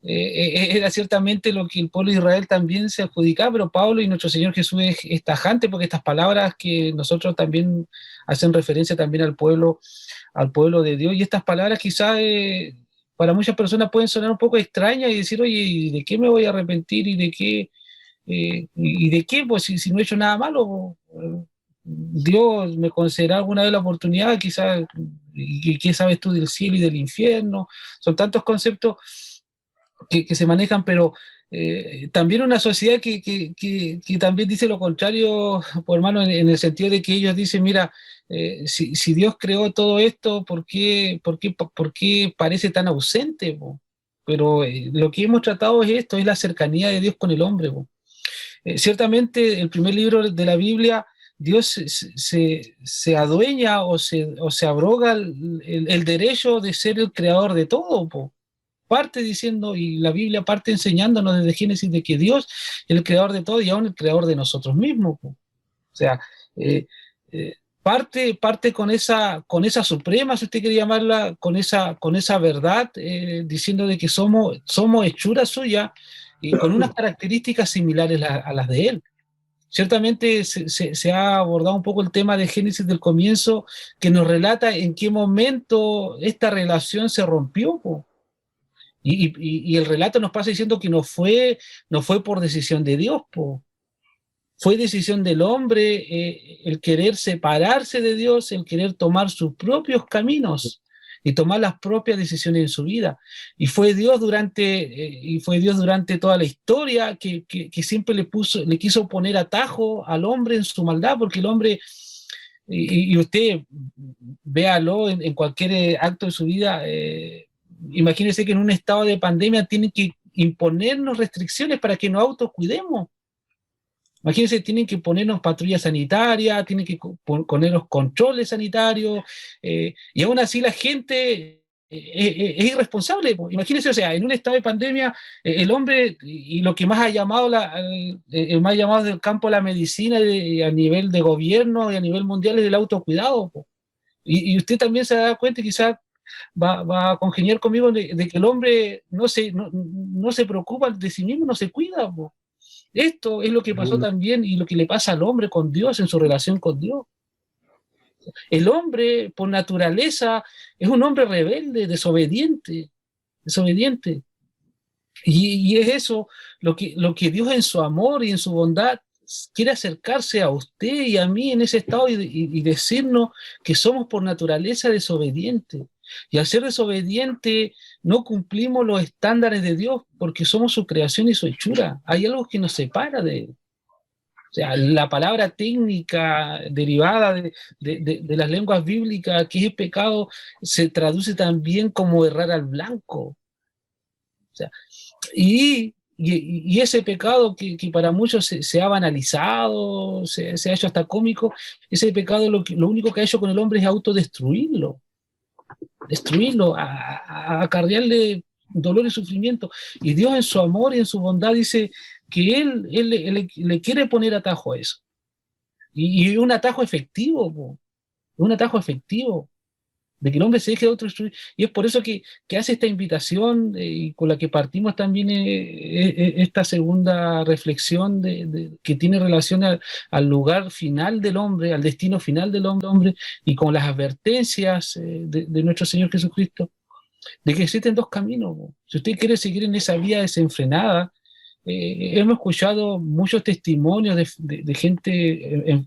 Era ciertamente lo que el pueblo de Israel también se adjudicaba, pero Pablo y nuestro Señor Jesús es tajante, porque estas palabras que nosotros también hacen referencia también al pueblo de Dios, y estas palabras quizás para muchas personas pueden sonar un poco extrañas y decir, oye, ¿y de qué me voy a arrepentir? ¿Y de qué? Pues si no he hecho nada malo, Dios me concederá alguna vez la oportunidad, quizás, y qué sabes tú del cielo y del infierno. Son tantos conceptos que se manejan, pero también una sociedad que también dice lo contrario, por hermano, en el sentido de que ellos dicen, mira, si Dios creó todo esto, ¿por qué parece tan ausente? Po? Pero lo que hemos tratado es esto, es la cercanía de Dios con el hombre. Po. Ciertamente, el primer libro de la Biblia, Dios se adueña o se abroga el derecho de ser el creador de todo. Po. Parte diciendo, y la Biblia parte enseñándonos desde Génesis de que Dios es el creador de todo y aún el creador de nosotros mismos. Po. O sea, parte con esa suprema, si usted quiere llamarla, con esa verdad, diciendo de que somos hechura suya y con unas características similares a las de él. Ciertamente se ha abordado un poco el tema de Génesis del comienzo, que nos relata en qué momento esta relación se rompió. Po. Y el relato nos pasa diciendo que no fue por decisión de Dios, po. Fue decisión del hombre el querer separarse de Dios, el querer tomar sus propios caminos y tomar las propias decisiones en su vida. Y fue Dios durante toda la historia que siempre le quiso poner atajo al hombre en su maldad, porque el hombre, y usted véalo en cualquier acto de su vida, imagínense que en un estado de pandemia tienen que imponernos restricciones para que nos autocuidemos. Imagínense, tienen que ponernos patrullas sanitarias, tienen que ponernos controles sanitarios, y aún así la gente es irresponsable. Imagínense, o sea, en un estado de pandemia, el hombre, y lo que más ha llamado, el más llamado del campo de la medicina a nivel de gobierno y a nivel mundial, es el autocuidado. Y usted también se da cuenta, quizás va a congeniar conmigo, de que el hombre no se preocupa de sí mismo, no se cuida. Po. Esto es lo que pasó también y lo que le pasa al hombre con Dios en su relación con Dios. El hombre, por naturaleza, es un hombre rebelde, desobediente. Y es eso lo que Dios en su amor y en su bondad quiere acercarse a usted y a mí en ese estado y decirnos que somos por naturaleza desobedientes. Y al ser desobediente no cumplimos los estándares de Dios porque somos su creación y su hechura. Hay algo que nos separa de Él. O sea, la palabra técnica derivada de las lenguas bíblicas, que es pecado, se traduce también como errar al blanco. O sea, y ese pecado que para muchos se ha banalizado, se ha hecho hasta cómico, ese pecado lo único que ha hecho con el hombre es autodestruirlo. Acarrearle dolor y sufrimiento. Y Dios en su amor y en su bondad dice que Él le quiere poner atajo a eso. Y un atajo efectivo, po. un atajo efectivo, de que el hombre se deje de autodestruir. Y es por eso que hace esta invitación y con la que partimos también esta segunda reflexión que tiene relación al lugar final del hombre, al destino final del hombre, y con las advertencias de nuestro Señor Jesucristo, de que existen dos caminos. Si usted quiere seguir en esa vía desenfrenada, hemos escuchado muchos testimonios de gente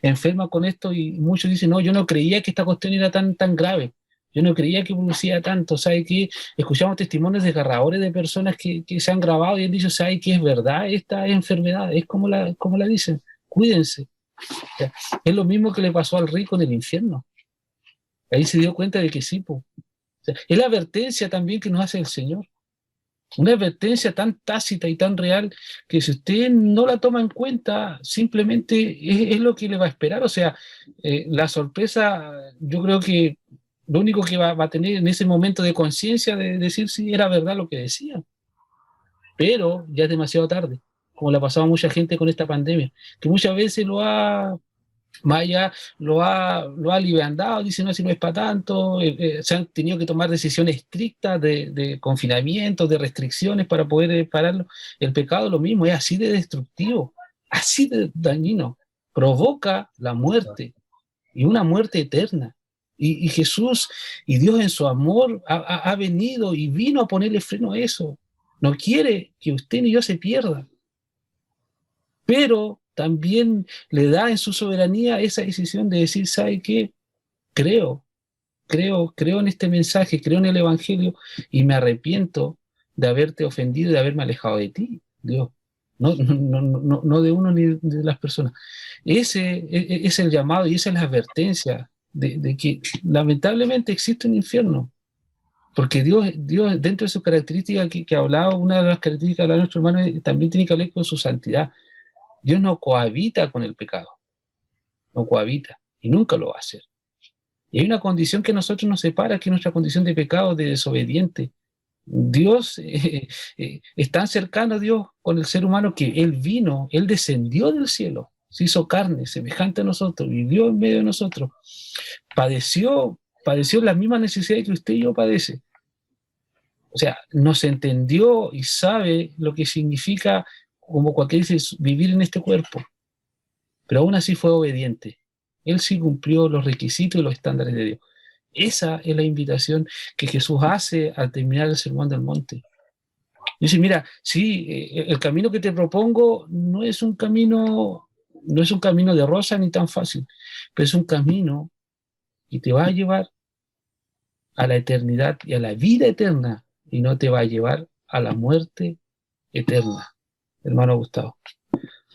enferma con esto, y muchos dicen, no, yo no creía que esta cuestión era tan grave, yo no creía que producía tanto. ¿Sabe qué? Escuchamos testimonios desgarradores de personas que se han grabado y han dicho, ¿sabe qué? Es verdad, esta enfermedad es como la dicen, cuídense. O sea, es lo mismo que le pasó al rico en el infierno. Ahí se dio cuenta de que sí, po. O sea, es la advertencia también que nos hace el Señor. Una advertencia tan tácita y tan real que si usted no la toma en cuenta, simplemente es lo que le va a esperar. O sea, la sorpresa, yo creo que lo único que va a tener en ese momento de conciencia de decir si era verdad lo que decía. Pero ya es demasiado tarde, como le ha pasado a mucha gente con esta pandemia, que muchas veces Maya lo ha aliviandado, dice, no, si no es para tanto, se han tenido que tomar decisiones estrictas de confinamiento, de restricciones para poder pararlo. El pecado lo mismo, es así de destructivo, así de dañino, provoca la muerte, y una muerte eterna. Y Jesús y Dios en su amor ha venido y vino a ponerle freno a eso. No quiere que usted ni yo se pierda, pero también le da en su soberanía esa decisión de decir, ¿sabe qué? Creo en este mensaje, creo en el Evangelio, y me arrepiento de haberte ofendido y de haberme alejado de ti, Dios. No de uno ni de las personas. Ese es el llamado y esa es la advertencia de que lamentablemente existe un infierno. Porque Dios, dentro de sus características que hablaba, una de las características que hablaba nuestro hermano, también tiene que ver con su santidad. Dios no cohabita con el pecado, no cohabita, y nunca lo va a hacer. Y hay una condición que a nosotros nos separa, que es nuestra condición de pecado, de desobediente. Dios es tan cercano a Dios con el ser humano que Él vino, Él descendió del cielo, se hizo carne, semejante a nosotros, vivió en medio de nosotros, padeció las mismas necesidades que usted y yo padece. O sea, nos entendió y sabe lo que significa, como cualquiera dice, vivir en este cuerpo, pero aún así fue obediente. Él sí cumplió los requisitos y los estándares de Dios. Esa es la invitación que Jesús hace al terminar el Sermón del Monte. Dice, mira, sí, el camino que te propongo no es un camino de rosa ni tan fácil, pero es un camino que te va a llevar a la eternidad y a la vida eterna, y no te va a llevar a la muerte eterna. Hermano Gustavo.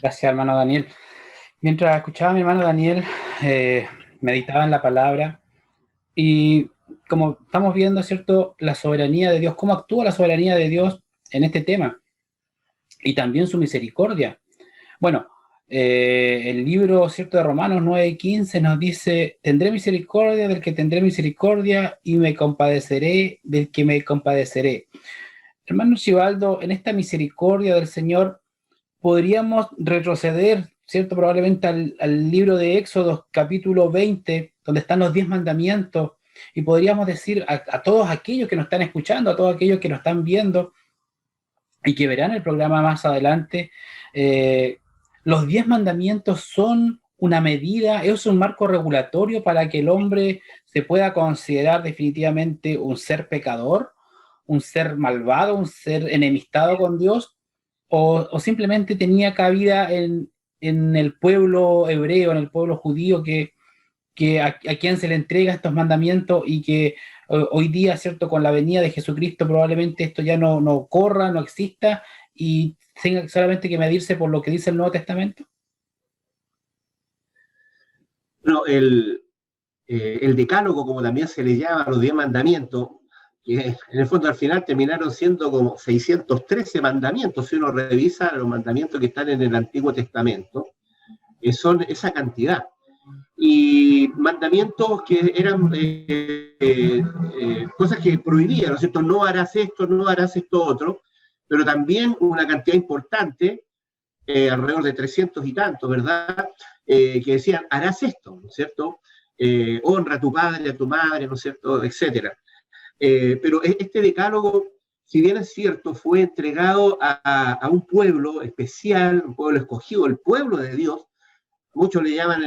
Gracias, hermano Daniel. Mientras escuchaba a mi hermano Daniel, meditaba en la palabra, y como estamos viendo, ¿cierto?, la soberanía de Dios, cómo actúa la soberanía de Dios en este tema, y también su misericordia. Bueno, el libro, ¿cierto?, de Romanos 9:15 nos dice, tendré misericordia del que tendré misericordia, y me compadeceré del que me compadeceré. Hermano Archibaldo, en esta misericordia del Señor podríamos retroceder, ¿cierto?, probablemente al libro de Éxodo, capítulo 20, donde están los 10 mandamientos, y podríamos decir a todos aquellos que nos están escuchando, a todos aquellos que nos están viendo y que verán el programa más adelante, los 10 mandamientos son una medida, es un marco regulatorio para que el hombre se pueda considerar definitivamente un ser pecador, un ser malvado, un ser enemistado con Dios, o simplemente tenía cabida en el pueblo hebreo, en el pueblo judío, que a quien se le entrega estos mandamientos, y que hoy día, ¿cierto?, con la venida de Jesucristo probablemente esto ya no corra, no exista, y tenga solamente que medirse por lo que dice el Nuevo Testamento. Bueno, el decálogo, como también se le llama a los 10 mandamientos, que en el fondo al final terminaron siendo como 613 mandamientos, si uno revisa los mandamientos que están en el Antiguo Testamento, son esa cantidad. Y mandamientos que eran cosas que prohibían, ¿no es cierto? No harás esto, no harás esto otro, pero también una cantidad importante, alrededor de 300 y tantos, ¿verdad? Que decían, harás esto, ¿no es cierto? honra a tu padre, a tu madre, ¿no es cierto?, etcétera. Pero este decálogo, si bien es cierto, fue entregado a un pueblo especial, un pueblo escogido, el pueblo de Dios. Muchos le llaman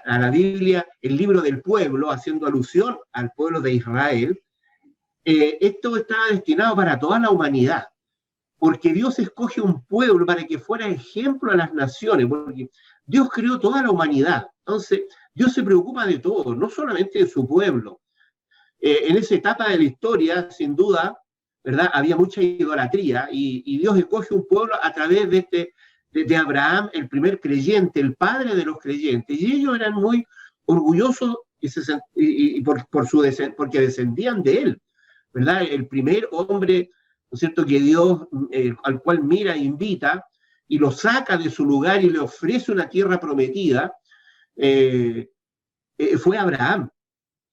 a la Biblia el libro del pueblo, haciendo alusión al pueblo de Israel. Esto estaba destinado para toda la humanidad, porque Dios escoge un pueblo para que fuera ejemplo a las naciones, porque Dios creó toda la humanidad. Entonces, Dios se preocupa de todo, no solamente de su pueblo. En esa etapa de la historia, sin duda, ¿verdad?, había mucha idolatría, y Dios escoge un pueblo a través de Abraham, el primer creyente, el padre de los creyentes, y ellos eran muy orgullosos porque descendían de él, ¿verdad? El primer hombre, ¿no es cierto?, que Dios, al cual mira e invita, y lo saca de su lugar y le ofrece una tierra prometida, fue Abraham,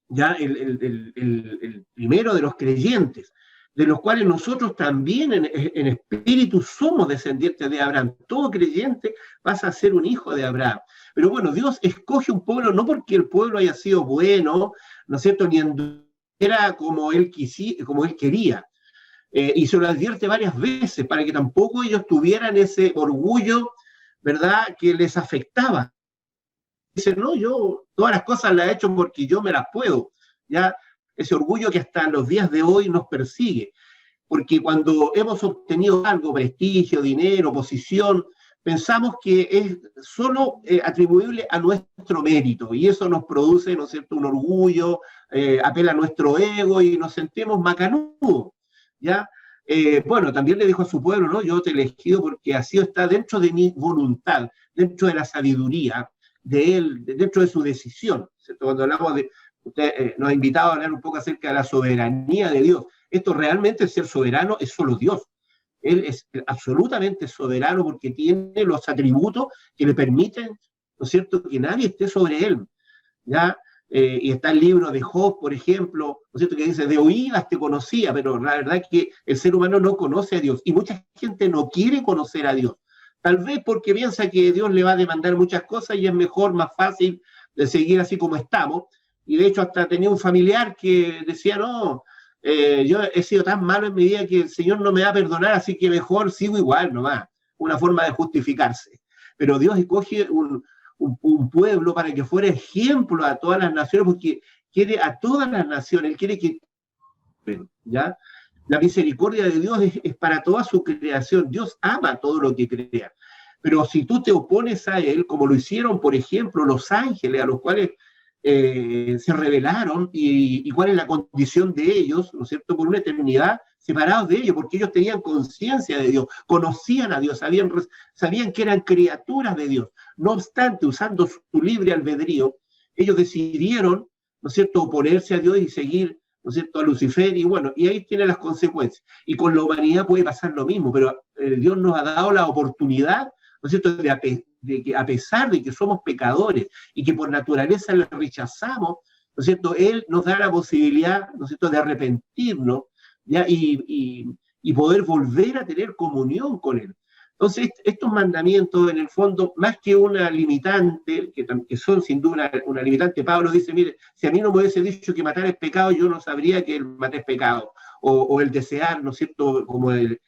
ya el primero de los creyentes, de los cuales nosotros también en espíritu somos descendientes de Abraham. Todo creyente pasa a ser un hijo de Abraham. Pero bueno, Dios escoge un pueblo no porque el pueblo haya sido bueno, ¿no es cierto?, ni era como él quería. Y se lo advierte varias veces para que tampoco ellos tuvieran ese orgullo, ¿verdad?, que les afectaba. Dicen, no, yo todas las cosas las he hecho porque yo me las puedo. Ya, ese orgullo que hasta los días de hoy nos persigue. Porque cuando hemos obtenido algo, prestigio, dinero, posición, pensamos que es solo atribuible a nuestro mérito. Y eso nos produce, ¿no es cierto?, un orgullo, apela a nuestro ego y nos sentimos macanudos. ¿Ya? Bueno, también le dijo a su pueblo, ¿no? Yo te he elegido porque así está dentro de mi voluntad, dentro de la sabiduría de él, dentro de su decisión, ¿cierto? Cuando hablamos de, usted nos ha invitado a hablar un poco acerca de la soberanía de Dios. Esto realmente, ser soberano es solo Dios. Él es absolutamente soberano porque tiene los atributos que le permiten, ¿no es cierto?, que nadie esté sobre él. ¿Ya? Y está el libro de Job, por ejemplo, ¿no es cierto?, que dice, de oídas te conocía, pero la verdad es que el ser humano no conoce a Dios, y mucha gente no quiere conocer a Dios, tal vez porque piensa que Dios le va a demandar muchas cosas y es mejor, más fácil de seguir así como estamos. Y de hecho hasta tenía un familiar que decía, no, yo he sido tan malo en mi vida que el Señor no me va a perdonar, así que mejor sigo igual nomás, una forma de justificarse. Pero Dios escoge un pueblo para que fuera ejemplo a todas las naciones, porque quiere a todas las naciones, Él quiere que, ¿ya? La misericordia de Dios es para toda su creación. Dios ama todo lo que crea. Pero si tú te opones a Él, como lo hicieron, por ejemplo, los ángeles, a los cuales se rebelaron, y cuál es la condición de ellos, ¿no es cierto?, por una eternidad separados de ellos, porque ellos tenían conciencia de Dios, conocían a Dios, sabían que eran criaturas de Dios. No obstante, usando su libre albedrío, ellos decidieron, ¿no es cierto?, oponerse a Dios y seguir, ¿no es cierto?, a Lucifer, y bueno, y ahí tiene las consecuencias. Y con la humanidad puede pasar lo mismo, pero Dios nos ha dado la oportunidad, ¿no es cierto?, de que a pesar de que somos pecadores y que por naturaleza le rechazamos, ¿no es cierto?, Él nos da la posibilidad, ¿no es cierto?, de arrepentirnos, ¿ya? Y poder volver a tener comunión con Él. Entonces, estos mandamientos, en el fondo, más que una limitante, que son sin duda una limitante, Pablo dice, mire, si a mí no me hubiese dicho que matar es pecado, yo no sabría que el matar es pecado, o el desear, ¿no es cierto?, como el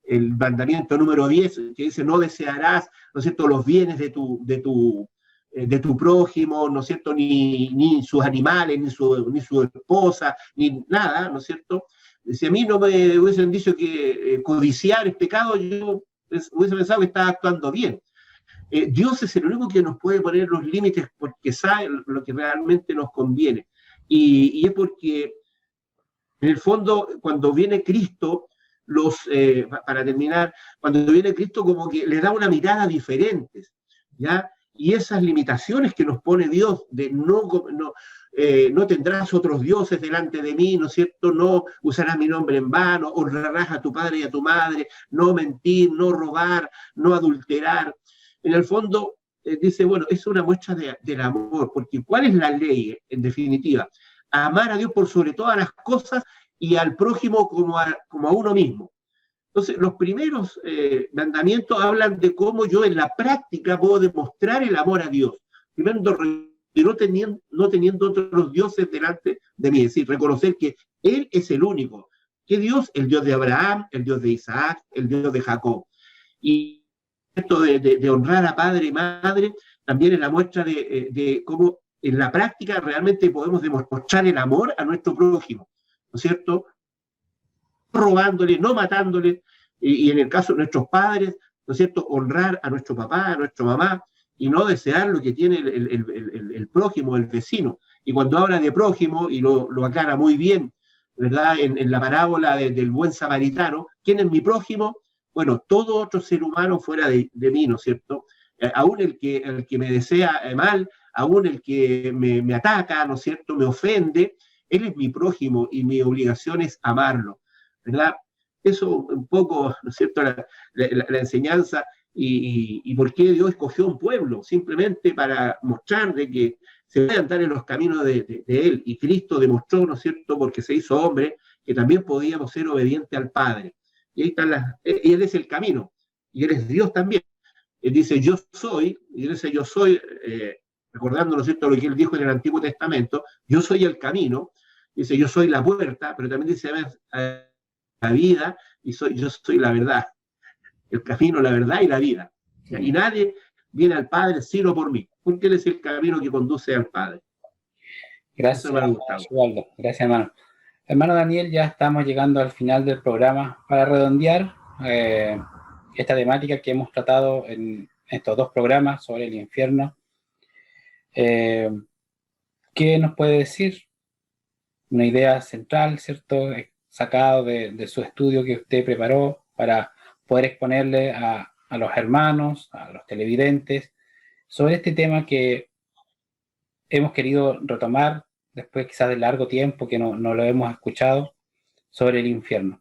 mandamiento número 10, que dice, no desearás, ¿no es cierto?, los bienes de tu prójimo, ¿no es cierto?, ni sus animales, ni su esposa, ni nada, ¿no es cierto? Si a mí no me hubiesen dicho que codiciar es pecado, yo hubiese pensado que estaba actuando bien. Dios es el único que nos puede poner los límites porque sabe lo que realmente nos conviene. Y es porque, en el fondo, cuando viene Cristo, para terminar, cuando viene Cristo como que le da una mirada diferente, ¿ya? Y esas limitaciones que nos pone Dios de no tendrás otros dioses delante de mí, ¿no es cierto? No usarás mi nombre en vano, honrarás a tu padre y a tu madre, no mentir, no robar, no adulterar. En el fondo, dice, bueno, es una muestra del amor, porque ¿cuál es la ley, en definitiva? Amar a Dios por sobre todas las cosas y al prójimo como a uno mismo. Entonces, los primeros mandamientos hablan de cómo yo en la práctica puedo demostrar el amor a Dios. Primero, y no teniendo otros dioses delante de mí. Es decir, reconocer que Él es el único. ¿Qué Dios? El Dios de Abraham, el Dios de Isaac, el Dios de Jacob. Y esto de honrar a padre y madre también es la muestra de cómo en la práctica realmente podemos demostrar el amor a nuestro prójimo, ¿no es cierto? No robándole, no matándole, y en el caso de nuestros padres, ¿no es cierto?, honrar a nuestro papá, a nuestra mamá, y no desear lo que tiene el prójimo, el vecino. Y cuando habla de prójimo, y lo aclara muy bien, ¿verdad?, en la parábola del buen samaritano, ¿quién es mi prójimo? Bueno, todo otro ser humano fuera de mí, ¿no es cierto? Aún el que me desea mal, aún el que me ataca, ¿no es cierto?, me ofende, él es mi prójimo y mi obligación es amarlo, ¿verdad? Eso un poco, ¿no es cierto?, la enseñanza y por qué Dios escogió un pueblo, simplemente para mostrar de que se puede andar en los caminos de Él. Y Cristo demostró, ¿no es cierto?, porque se hizo hombre, que también podíamos ser obedientes al Padre. Y ahí están y Él es el camino, y Él es Dios también. Él dice, yo soy, y Él dice, yo soy, recordando, ¿no es cierto?, lo que Él dijo en el Antiguo Testamento, yo soy el camino, dice, yo soy la puerta, pero también dice, la vida, y yo soy la verdad, el camino, la verdad y la vida. Y nadie viene al Padre sino por mí, porque Él es el camino que conduce al Padre. Gracias, hermano. Gracias, hermano. Hermano Daniel, ya estamos llegando al final del programa. Para redondear esta temática que hemos tratado en estos dos programas sobre el infierno, ¿qué nos puede decir? Una idea central, ¿cierto?, sacado de su estudio que usted preparó para poder exponerle a los hermanos, a los televidentes, sobre este tema que hemos querido retomar después quizás de largo tiempo que no lo hemos escuchado, sobre el infierno.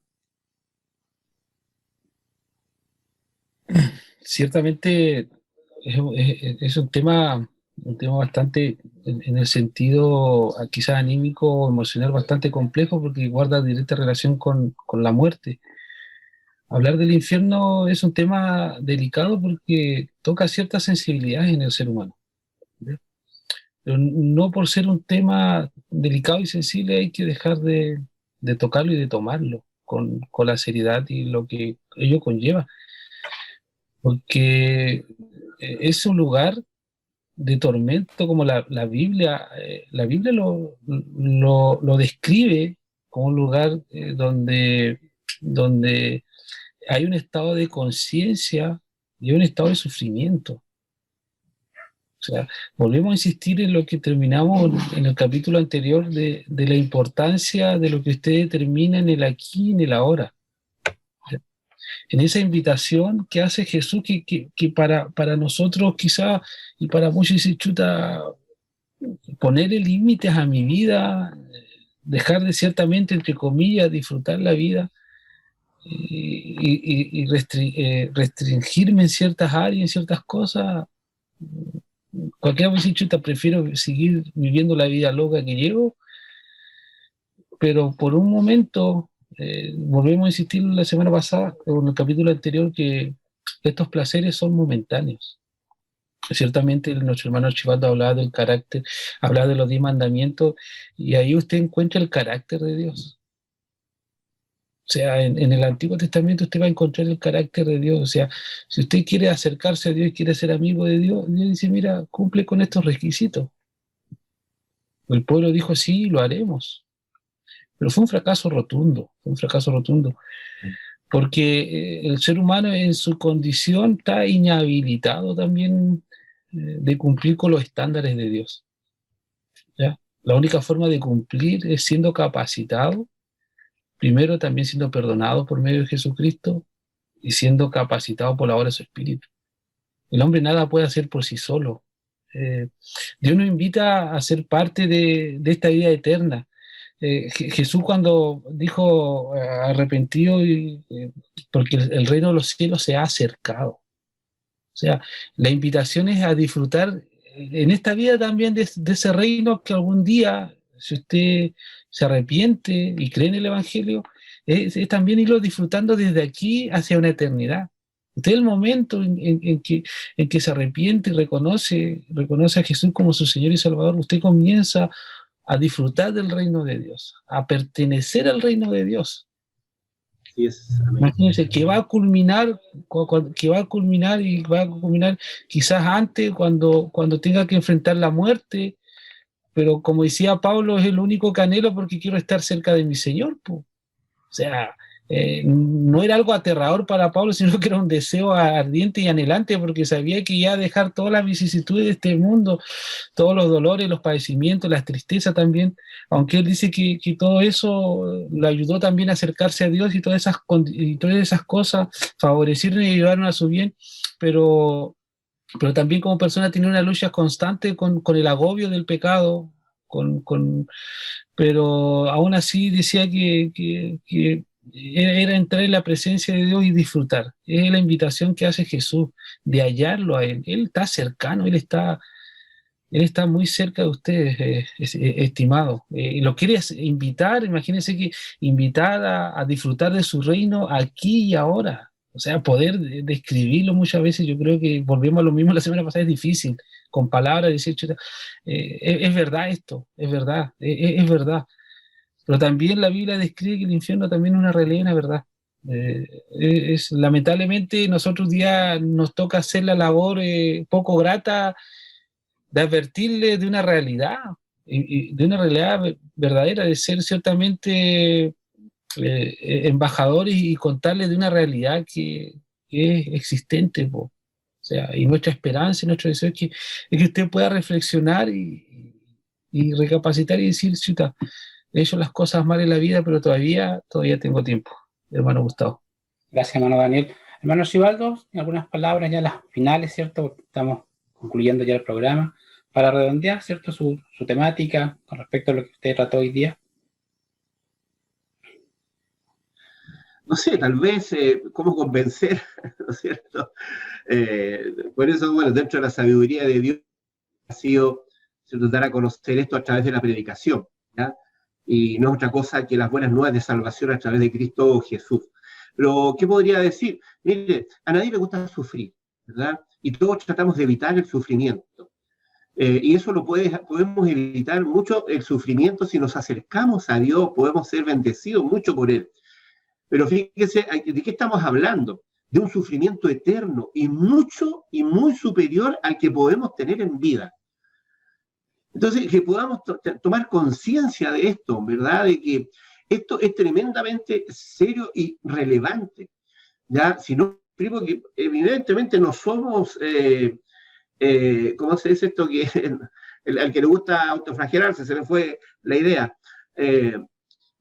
Ciertamente es un tema bastante, en el sentido quizás anímico o emocional, bastante complejo, porque guarda directa relación con la muerte. Hablar del infierno es un tema delicado porque toca ciertas sensibilidades en el ser humano. Pero no por ser un tema delicado y sensible hay que dejar de tocarlo y de tomarlo con la seriedad y lo que ello conlleva. Porque es un lugar de tormento, como la Biblia lo describe como un lugar donde hay un estado de conciencia y un estado de sufrimiento. O sea, volvemos a insistir en lo que terminamos en el capítulo anterior de la importancia de lo que usted determina en el aquí y en el ahora. En esa invitación que hace Jesús, que para nosotros quizá, y para muchos dice, chuta, ponerle límites a mi vida, dejar de ciertamente, entre comillas, disfrutar la vida, y restringirme en ciertas áreas, en ciertas cosas. Cualquiera me dice, chuta, prefiero seguir viviendo la vida loca que llevo, pero por un momento, volvemos a insistir la semana pasada, en el capítulo anterior, que estos placeres son momentáneos. Ciertamente nuestro hermano Archibaldo hablaba del carácter, hablaba de los 10 mandamientos, y ahí usted encuentra el carácter de Dios. O sea, en el Antiguo Testamento usted va a encontrar el carácter de Dios. O sea, si usted quiere acercarse a Dios y quiere ser amigo de Dios, Dios dice, mira, cumple con estos requisitos. El pueblo dijo, sí, lo haremos. Pero fue un fracaso rotundo, porque el ser humano en su condición está inhabilitado también de cumplir con los estándares de Dios. ¿Ya? La única forma de cumplir es siendo capacitado, primero también siendo perdonado por medio de Jesucristo y siendo capacitado por la obra de su Espíritu. El hombre nada puede hacer por sí solo. Dios nos invita a ser parte de esta vida eterna. Jesús cuando dijo arrepentido, porque el reino de los cielos se ha acercado. O sea, la invitación es a disfrutar en esta vida también de ese reino que algún día, si usted se arrepiente y cree en el Evangelio, es también irlo disfrutando desde aquí hacia una eternidad. Usted el momento en que se arrepiente y reconoce a Jesús como su Señor y Salvador, usted comienza a disfrutar del reino de Dios, a pertenecer al reino de Dios. Sí, imagínense que va a culminar quizás antes cuando tenga que enfrentar la muerte, pero como decía Pablo, es el único que anhelo porque quiero estar cerca de mi Señor. O sea, no era algo aterrador para Pablo, sino que era un deseo ardiente y anhelante, porque sabía que ya dejar todas las vicisitudes de este mundo, todos los dolores, los padecimientos, las tristezas también, aunque él dice que todo eso le ayudó también a acercarse a Dios y todas esas cosas favorecieron y ayudaron a su bien, pero también como persona tenía una lucha constante con el agobio del pecado, pero aún así decía que era entrar en la presencia de Dios y disfrutar. Es la invitación que hace Jesús, de hallarlo a Él. Él está cercano, Él está muy cerca de ustedes, estimado. Y lo quiere invitar, imagínense que invitar a disfrutar de su reino aquí y ahora. O sea, poder describirlo muchas veces, yo creo que volvemos a lo mismo la semana pasada, es difícil, con palabras, decir, chuta, es verdad esto, es verdad, es verdad. Pero también la Biblia describe que el infierno también es una realidad, una verdad. Lamentablemente nosotros día nos toca hacer la labor poco grata de advertirle de una realidad, y de una realidad verdadera, de ser ciertamente embajadores y contarles de una realidad que es existente, po. O sea, y nuestra esperanza y nuestro deseo es que usted pueda reflexionar y recapacitar y decir, chuta, he hecho las cosas mal en la vida, pero todavía tengo tiempo, hermano Gustavo. Gracias, hermano Daniel. Hermano Archibaldo, algunas palabras ya las finales, ¿cierto? Estamos concluyendo ya el programa, para redondear, ¿cierto?, su temática con respecto a lo que usted trató hoy día. No sé, tal vez cómo convencer, ¿no es cierto? Por eso, bueno, dentro de la sabiduría de Dios ha sido dar a conocer esto a través de la predicación, ¿ya? Y no es otra cosa que las buenas nuevas de salvación a través de Cristo Jesús. Pero, ¿qué podría decir? Mire, a nadie le gusta sufrir, ¿verdad? Y todos tratamos de evitar el sufrimiento. Y eso podemos evitar mucho el sufrimiento si nos acercamos a Dios, podemos ser bendecidos mucho por Él. Pero fíjese, ¿de qué estamos hablando? De un sufrimiento eterno y mucho y muy superior al que podemos tener en vida. Entonces, que podamos tomar conciencia de esto, ¿verdad? De que esto es tremendamente serio y relevante, ¿ya? Si no, porque evidentemente no somos, ¿cómo se dice esto? Que al que le gusta autoflagelarse, se le fue la idea,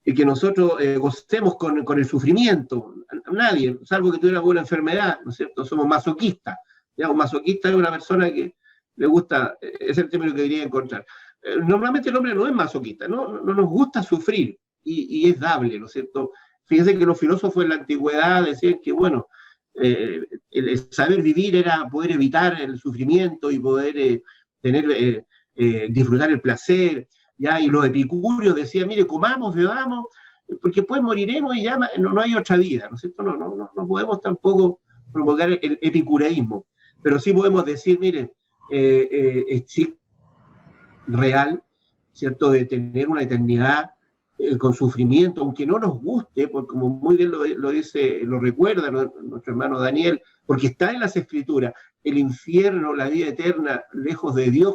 y que nosotros gocemos con el sufrimiento. Nadie, salvo que tuviera alguna enfermedad, ¿no es cierto? Somos masoquistas, ¿ya? Un masoquista es una persona que le gusta, es el término que debería encontrar. Normalmente el hombre no es masoquista, no nos gusta sufrir, y es dable, ¿no es cierto? Fíjense que los filósofos en la antigüedad decían que, bueno, el saber vivir era poder evitar el sufrimiento y poder disfrutar el placer, ¿ya? Y los epicúreos decían, mire, comamos, bebamos, porque después moriremos y ya no hay otra vida, ¿no es cierto? No podemos tampoco provocar el epicureísmo, pero sí podemos decir, mire, sí, real, ¿cierto?, de tener una eternidad con sufrimiento, aunque no nos guste, porque como muy bien lo recuerda nuestro hermano Daniel, porque está en las Escrituras, el infierno, la vida eterna, lejos de Dios,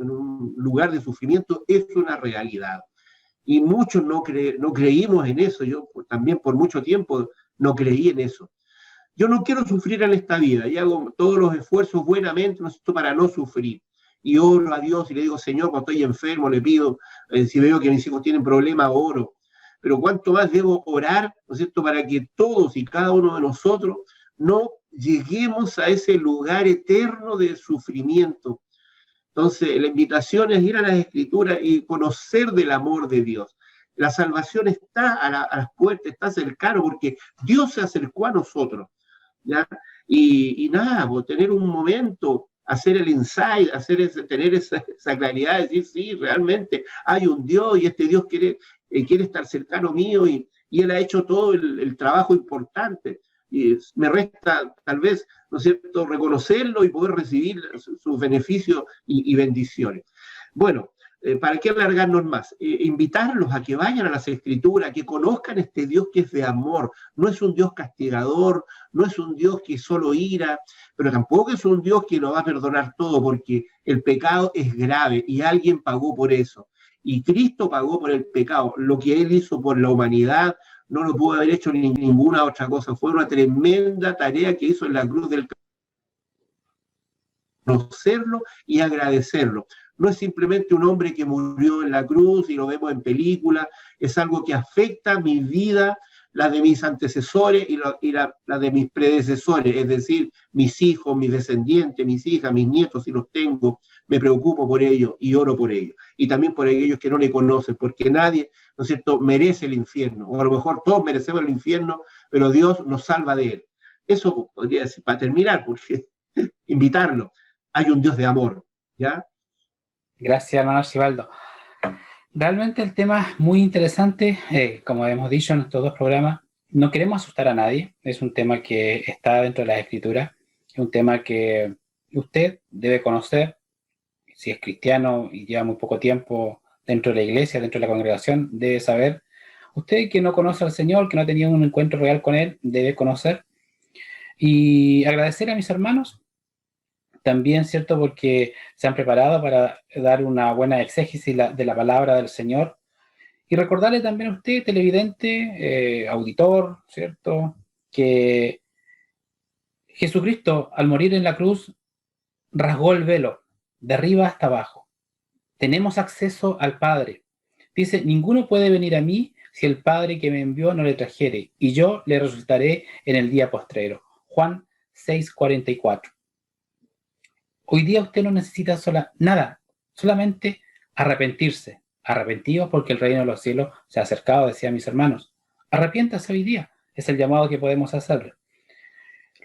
en un lugar de sufrimiento, es una realidad. Y muchos no creímos en eso, yo también por mucho tiempo no creí en eso. Yo no quiero sufrir en esta vida, y hago todos los esfuerzos buenamente, ¿no es cierto?, para no sufrir. Y oro a Dios y le digo, Señor, cuando estoy enfermo, le pido, si veo que mis hijos tienen problemas, oro. Pero cuánto más debo orar, ¿no es cierto?, para que todos y cada uno de nosotros no lleguemos a ese lugar eterno de sufrimiento. Entonces, la invitación es ir a las Escrituras y conocer del amor de Dios. La salvación está a las puertas, está cercano, porque Dios se acercó a nosotros, ¿ya? Y nada, pues, tener un momento, hacer el insight, tener esa claridad, de decir, sí, realmente hay un Dios y este Dios quiere estar cercano mío y Él ha hecho todo el trabajo importante. y me resta tal vez, ¿no es cierto?, reconocerlo y poder recibir sus beneficios y bendiciones. Bueno, ¿para qué alargarnos más? Invitarlos a que vayan a las Escrituras, que conozcan este Dios que es de amor. No es un Dios castigador, no es un Dios que solo ira, pero tampoco es un Dios que lo va a perdonar todo, porque el pecado es grave y alguien pagó por eso. Y Cristo pagó por el pecado. Lo que Él hizo por la humanidad no lo pudo haber hecho ni ninguna otra cosa. Fue una tremenda tarea que hizo en la cruz del conocerlo y agradecerlo. No es simplemente un hombre que murió en la cruz y lo vemos en películas, es algo que afecta mi vida, la de mis antecesores y la de mis predecesores, es decir, mis hijos, mis descendientes, mis hijas, mis nietos, si los tengo, me preocupo por ellos y oro por ellos. Y también por aquellos que no le conocen, porque nadie, ¿no es cierto?, merece el infierno, o a lo mejor todos merecemos el infierno, pero Dios nos salva de él. Eso podría decir, para terminar, porque invitarlo, hay un Dios de amor, ¿ya? Gracias, hermano Archibaldo. Realmente el tema es muy interesante, como hemos dicho en estos dos programas, no queremos asustar a nadie, es un tema que está dentro de las Escrituras, es un tema que usted debe conocer, si es cristiano y lleva muy poco tiempo dentro de la iglesia, dentro de la congregación, debe saber. Usted que no conoce al Señor, que no ha tenido un encuentro real con Él, debe conocer. Y agradecer a mis hermanos, también, ¿cierto?, porque se han preparado para dar una buena exégesis de la palabra del Señor. Y recordarle también a usted, televidente, auditor, ¿cierto?, que Jesucristo, al morir en la cruz, rasgó el velo, de arriba hasta abajo. Tenemos acceso al Padre. Dice, ninguno puede venir a mí si el Padre que me envió no le trajere, y yo le resucitaré en el día postrero. Juan 6:44. Hoy día usted no necesita nada, solamente arrepentirse. Arrepentidos porque el reino de los cielos se ha acercado, decía mis hermanos. Arrepiéntase hoy día, es el llamado que podemos hacerle.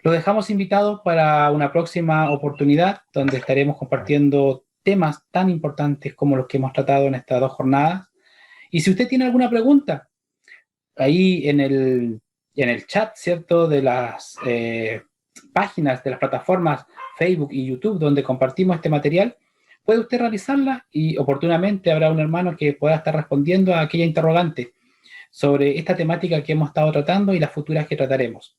Lo dejamos invitado para una próxima oportunidad donde estaremos compartiendo temas tan importantes como los que hemos tratado en estas dos jornadas. Y si usted tiene alguna pregunta, ahí en el chat, ¿cierto?, de las páginas, de las plataformas Facebook y YouTube donde compartimos este material, puede usted realizarla y oportunamente habrá un hermano que pueda estar respondiendo a aquella interrogante sobre esta temática que hemos estado tratando y las futuras que trataremos.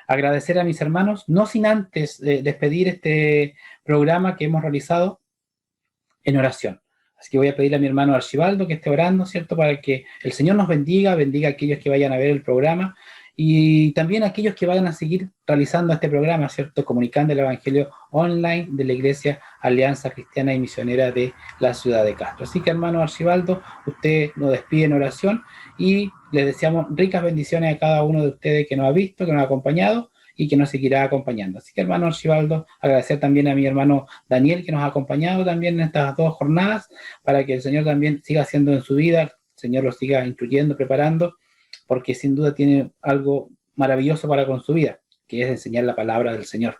Agradecer a mis hermanos, no sin antes despedir este programa que hemos realizado en oración. Así que voy a pedirle a mi hermano Archibaldo que esté orando, ¿cierto?, para que el Señor nos bendiga a aquellos que vayan a ver el programa y también a aquellos que vayan a seguir realizando este programa, ¿cierto?, comunicando el Evangelio online de la Iglesia Alianza Cristiana y Misionera de la ciudad de Castro. Así que, hermano Archibaldo, usted nos despide en oración y les deseamos ricas bendiciones a cada uno de ustedes que nos ha visto, que nos ha acompañado y que nos seguirá acompañando. Así que, hermano Archibaldo, agradecer también a mi hermano Daniel que nos ha acompañado también en estas dos jornadas para que el Señor también siga haciendo en su vida, el Señor lo siga instruyendo, preparando, porque sin duda tiene algo maravilloso para con su vida, que es enseñar la palabra del Señor.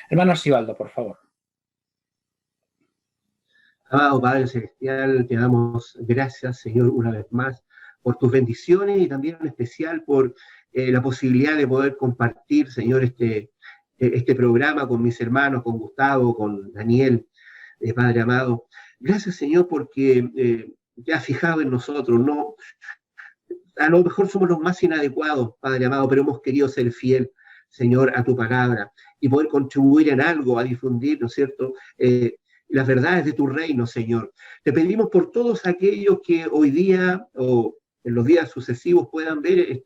Hermano Archibaldo, por favor. Amado Padre Celestial, te damos gracias, Señor, una vez más, por tus bendiciones y también en especial por la posibilidad de poder compartir, Señor, este programa con mis hermanos, con Gustavo, con Daniel, Padre amado. Gracias, Señor, porque te has fijado en nosotros, ¿no? A lo mejor somos los más inadecuados, Padre amado, pero hemos querido ser fiel, Señor, a tu palabra y poder contribuir en algo, a difundir, ¿no es cierto?, las verdades de tu reino, Señor. Te pedimos por todos aquellos que hoy día o en los días sucesivos puedan ver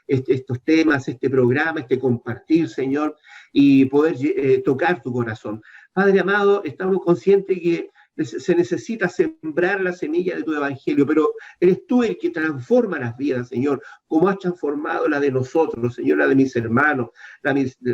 estos temas, este programa, este compartir, Señor, y poder tocar tu corazón. Padre amado, estamos conscientes que se necesita sembrar la semilla de tu evangelio, pero eres tú el que transforma las vidas, Señor, como has transformado la de nosotros, Señor, la de mis hermanos, la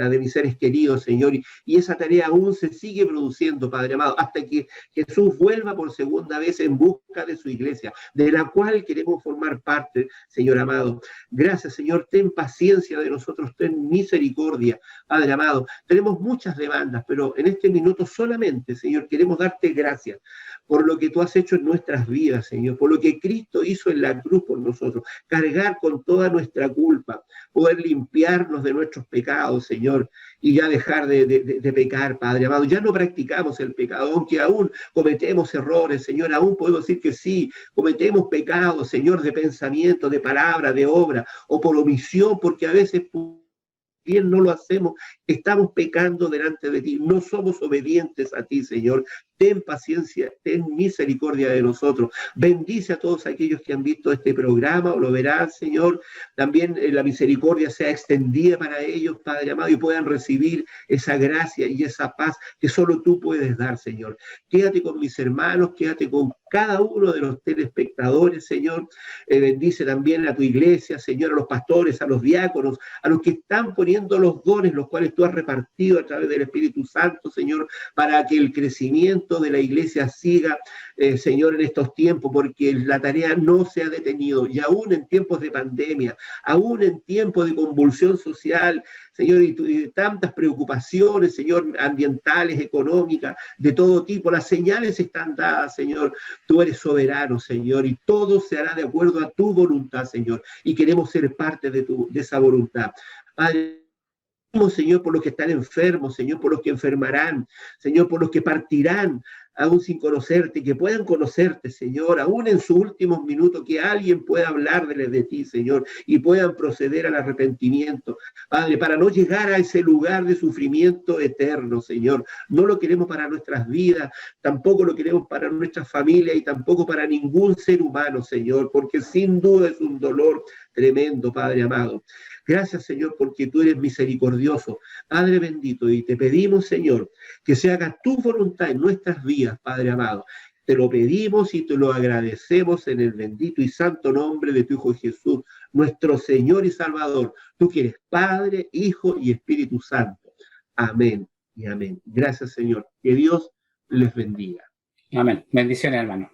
de mis seres queridos, Señor, y esa tarea aún se sigue produciendo, Padre amado, hasta que Jesús vuelva por segunda vez en busca de su iglesia, de la cual queremos formar parte, Señor amado. Gracias, Señor, ten paciencia de nosotros, ten misericordia, Padre amado. Tenemos muchas demandas, pero en este minuto solamente, Señor, queremos darte gracias gracias por lo que tú has hecho en nuestras vidas, Señor, por lo que Cristo hizo en la cruz por nosotros, cargar con toda nuestra culpa, poder limpiarnos de nuestros pecados, Señor, y ya dejar de pecar, Padre amado. Ya no practicamos el pecado, aunque aún cometemos errores, Señor, aún podemos decir que sí, cometemos pecados, Señor, de pensamiento, de palabra, de obra, o por omisión, porque a veces bien no lo hacemos, estamos pecando delante de ti, no somos obedientes a ti, Señor. Ten paciencia, ten misericordia de nosotros. Bendice a todos aquellos que han visto este programa o lo verán, Señor. También la misericordia sea extendida para ellos, Padre amado, y puedan recibir esa gracia y esa paz que solo tú puedes dar, Señor. Quédate con mis hermanos, quédate con cada uno de los telespectadores, Señor. Bendice también a tu iglesia, Señor, a los pastores, a los diáconos, a los que están poniendo los dones, los cuales tú has repartido a través del Espíritu Santo, Señor, para que el crecimiento de la iglesia siga, Señor, en estos tiempos, porque la tarea no se ha detenido, y aún en tiempos de pandemia, aún en tiempos de convulsión social, Señor, y tantas preocupaciones, Señor, ambientales, económicas, de todo tipo, las señales están dadas, Señor, tú eres soberano, Señor, y todo se hará de acuerdo a tu voluntad, Señor, y queremos ser parte de esa voluntad. Padre, Señor, por los que están enfermos, Señor, por los que enfermarán, Señor, por los que partirán aún sin conocerte, que puedan conocerte, Señor, aún en sus últimos minutos, que alguien pueda hablarles de ti, Señor, y puedan proceder al arrepentimiento, Padre, para no llegar a ese lugar de sufrimiento eterno, Señor. No lo queremos para nuestras vidas, tampoco lo queremos para nuestras familias y tampoco para ningún ser humano, Señor, porque sin duda es un dolor tremendo, Padre amado. Gracias, Señor, porque tú eres misericordioso, Padre bendito, y te pedimos, Señor, que se haga tu voluntad en nuestras vidas, Padre amado. Te lo pedimos y te lo agradecemos en el bendito y santo nombre de tu Hijo Jesús, nuestro Señor y Salvador. Tú que eres Padre, Hijo y Espíritu Santo. Amén y amén. Gracias, Señor. Que Dios les bendiga. Amén. Bendiciones, hermano.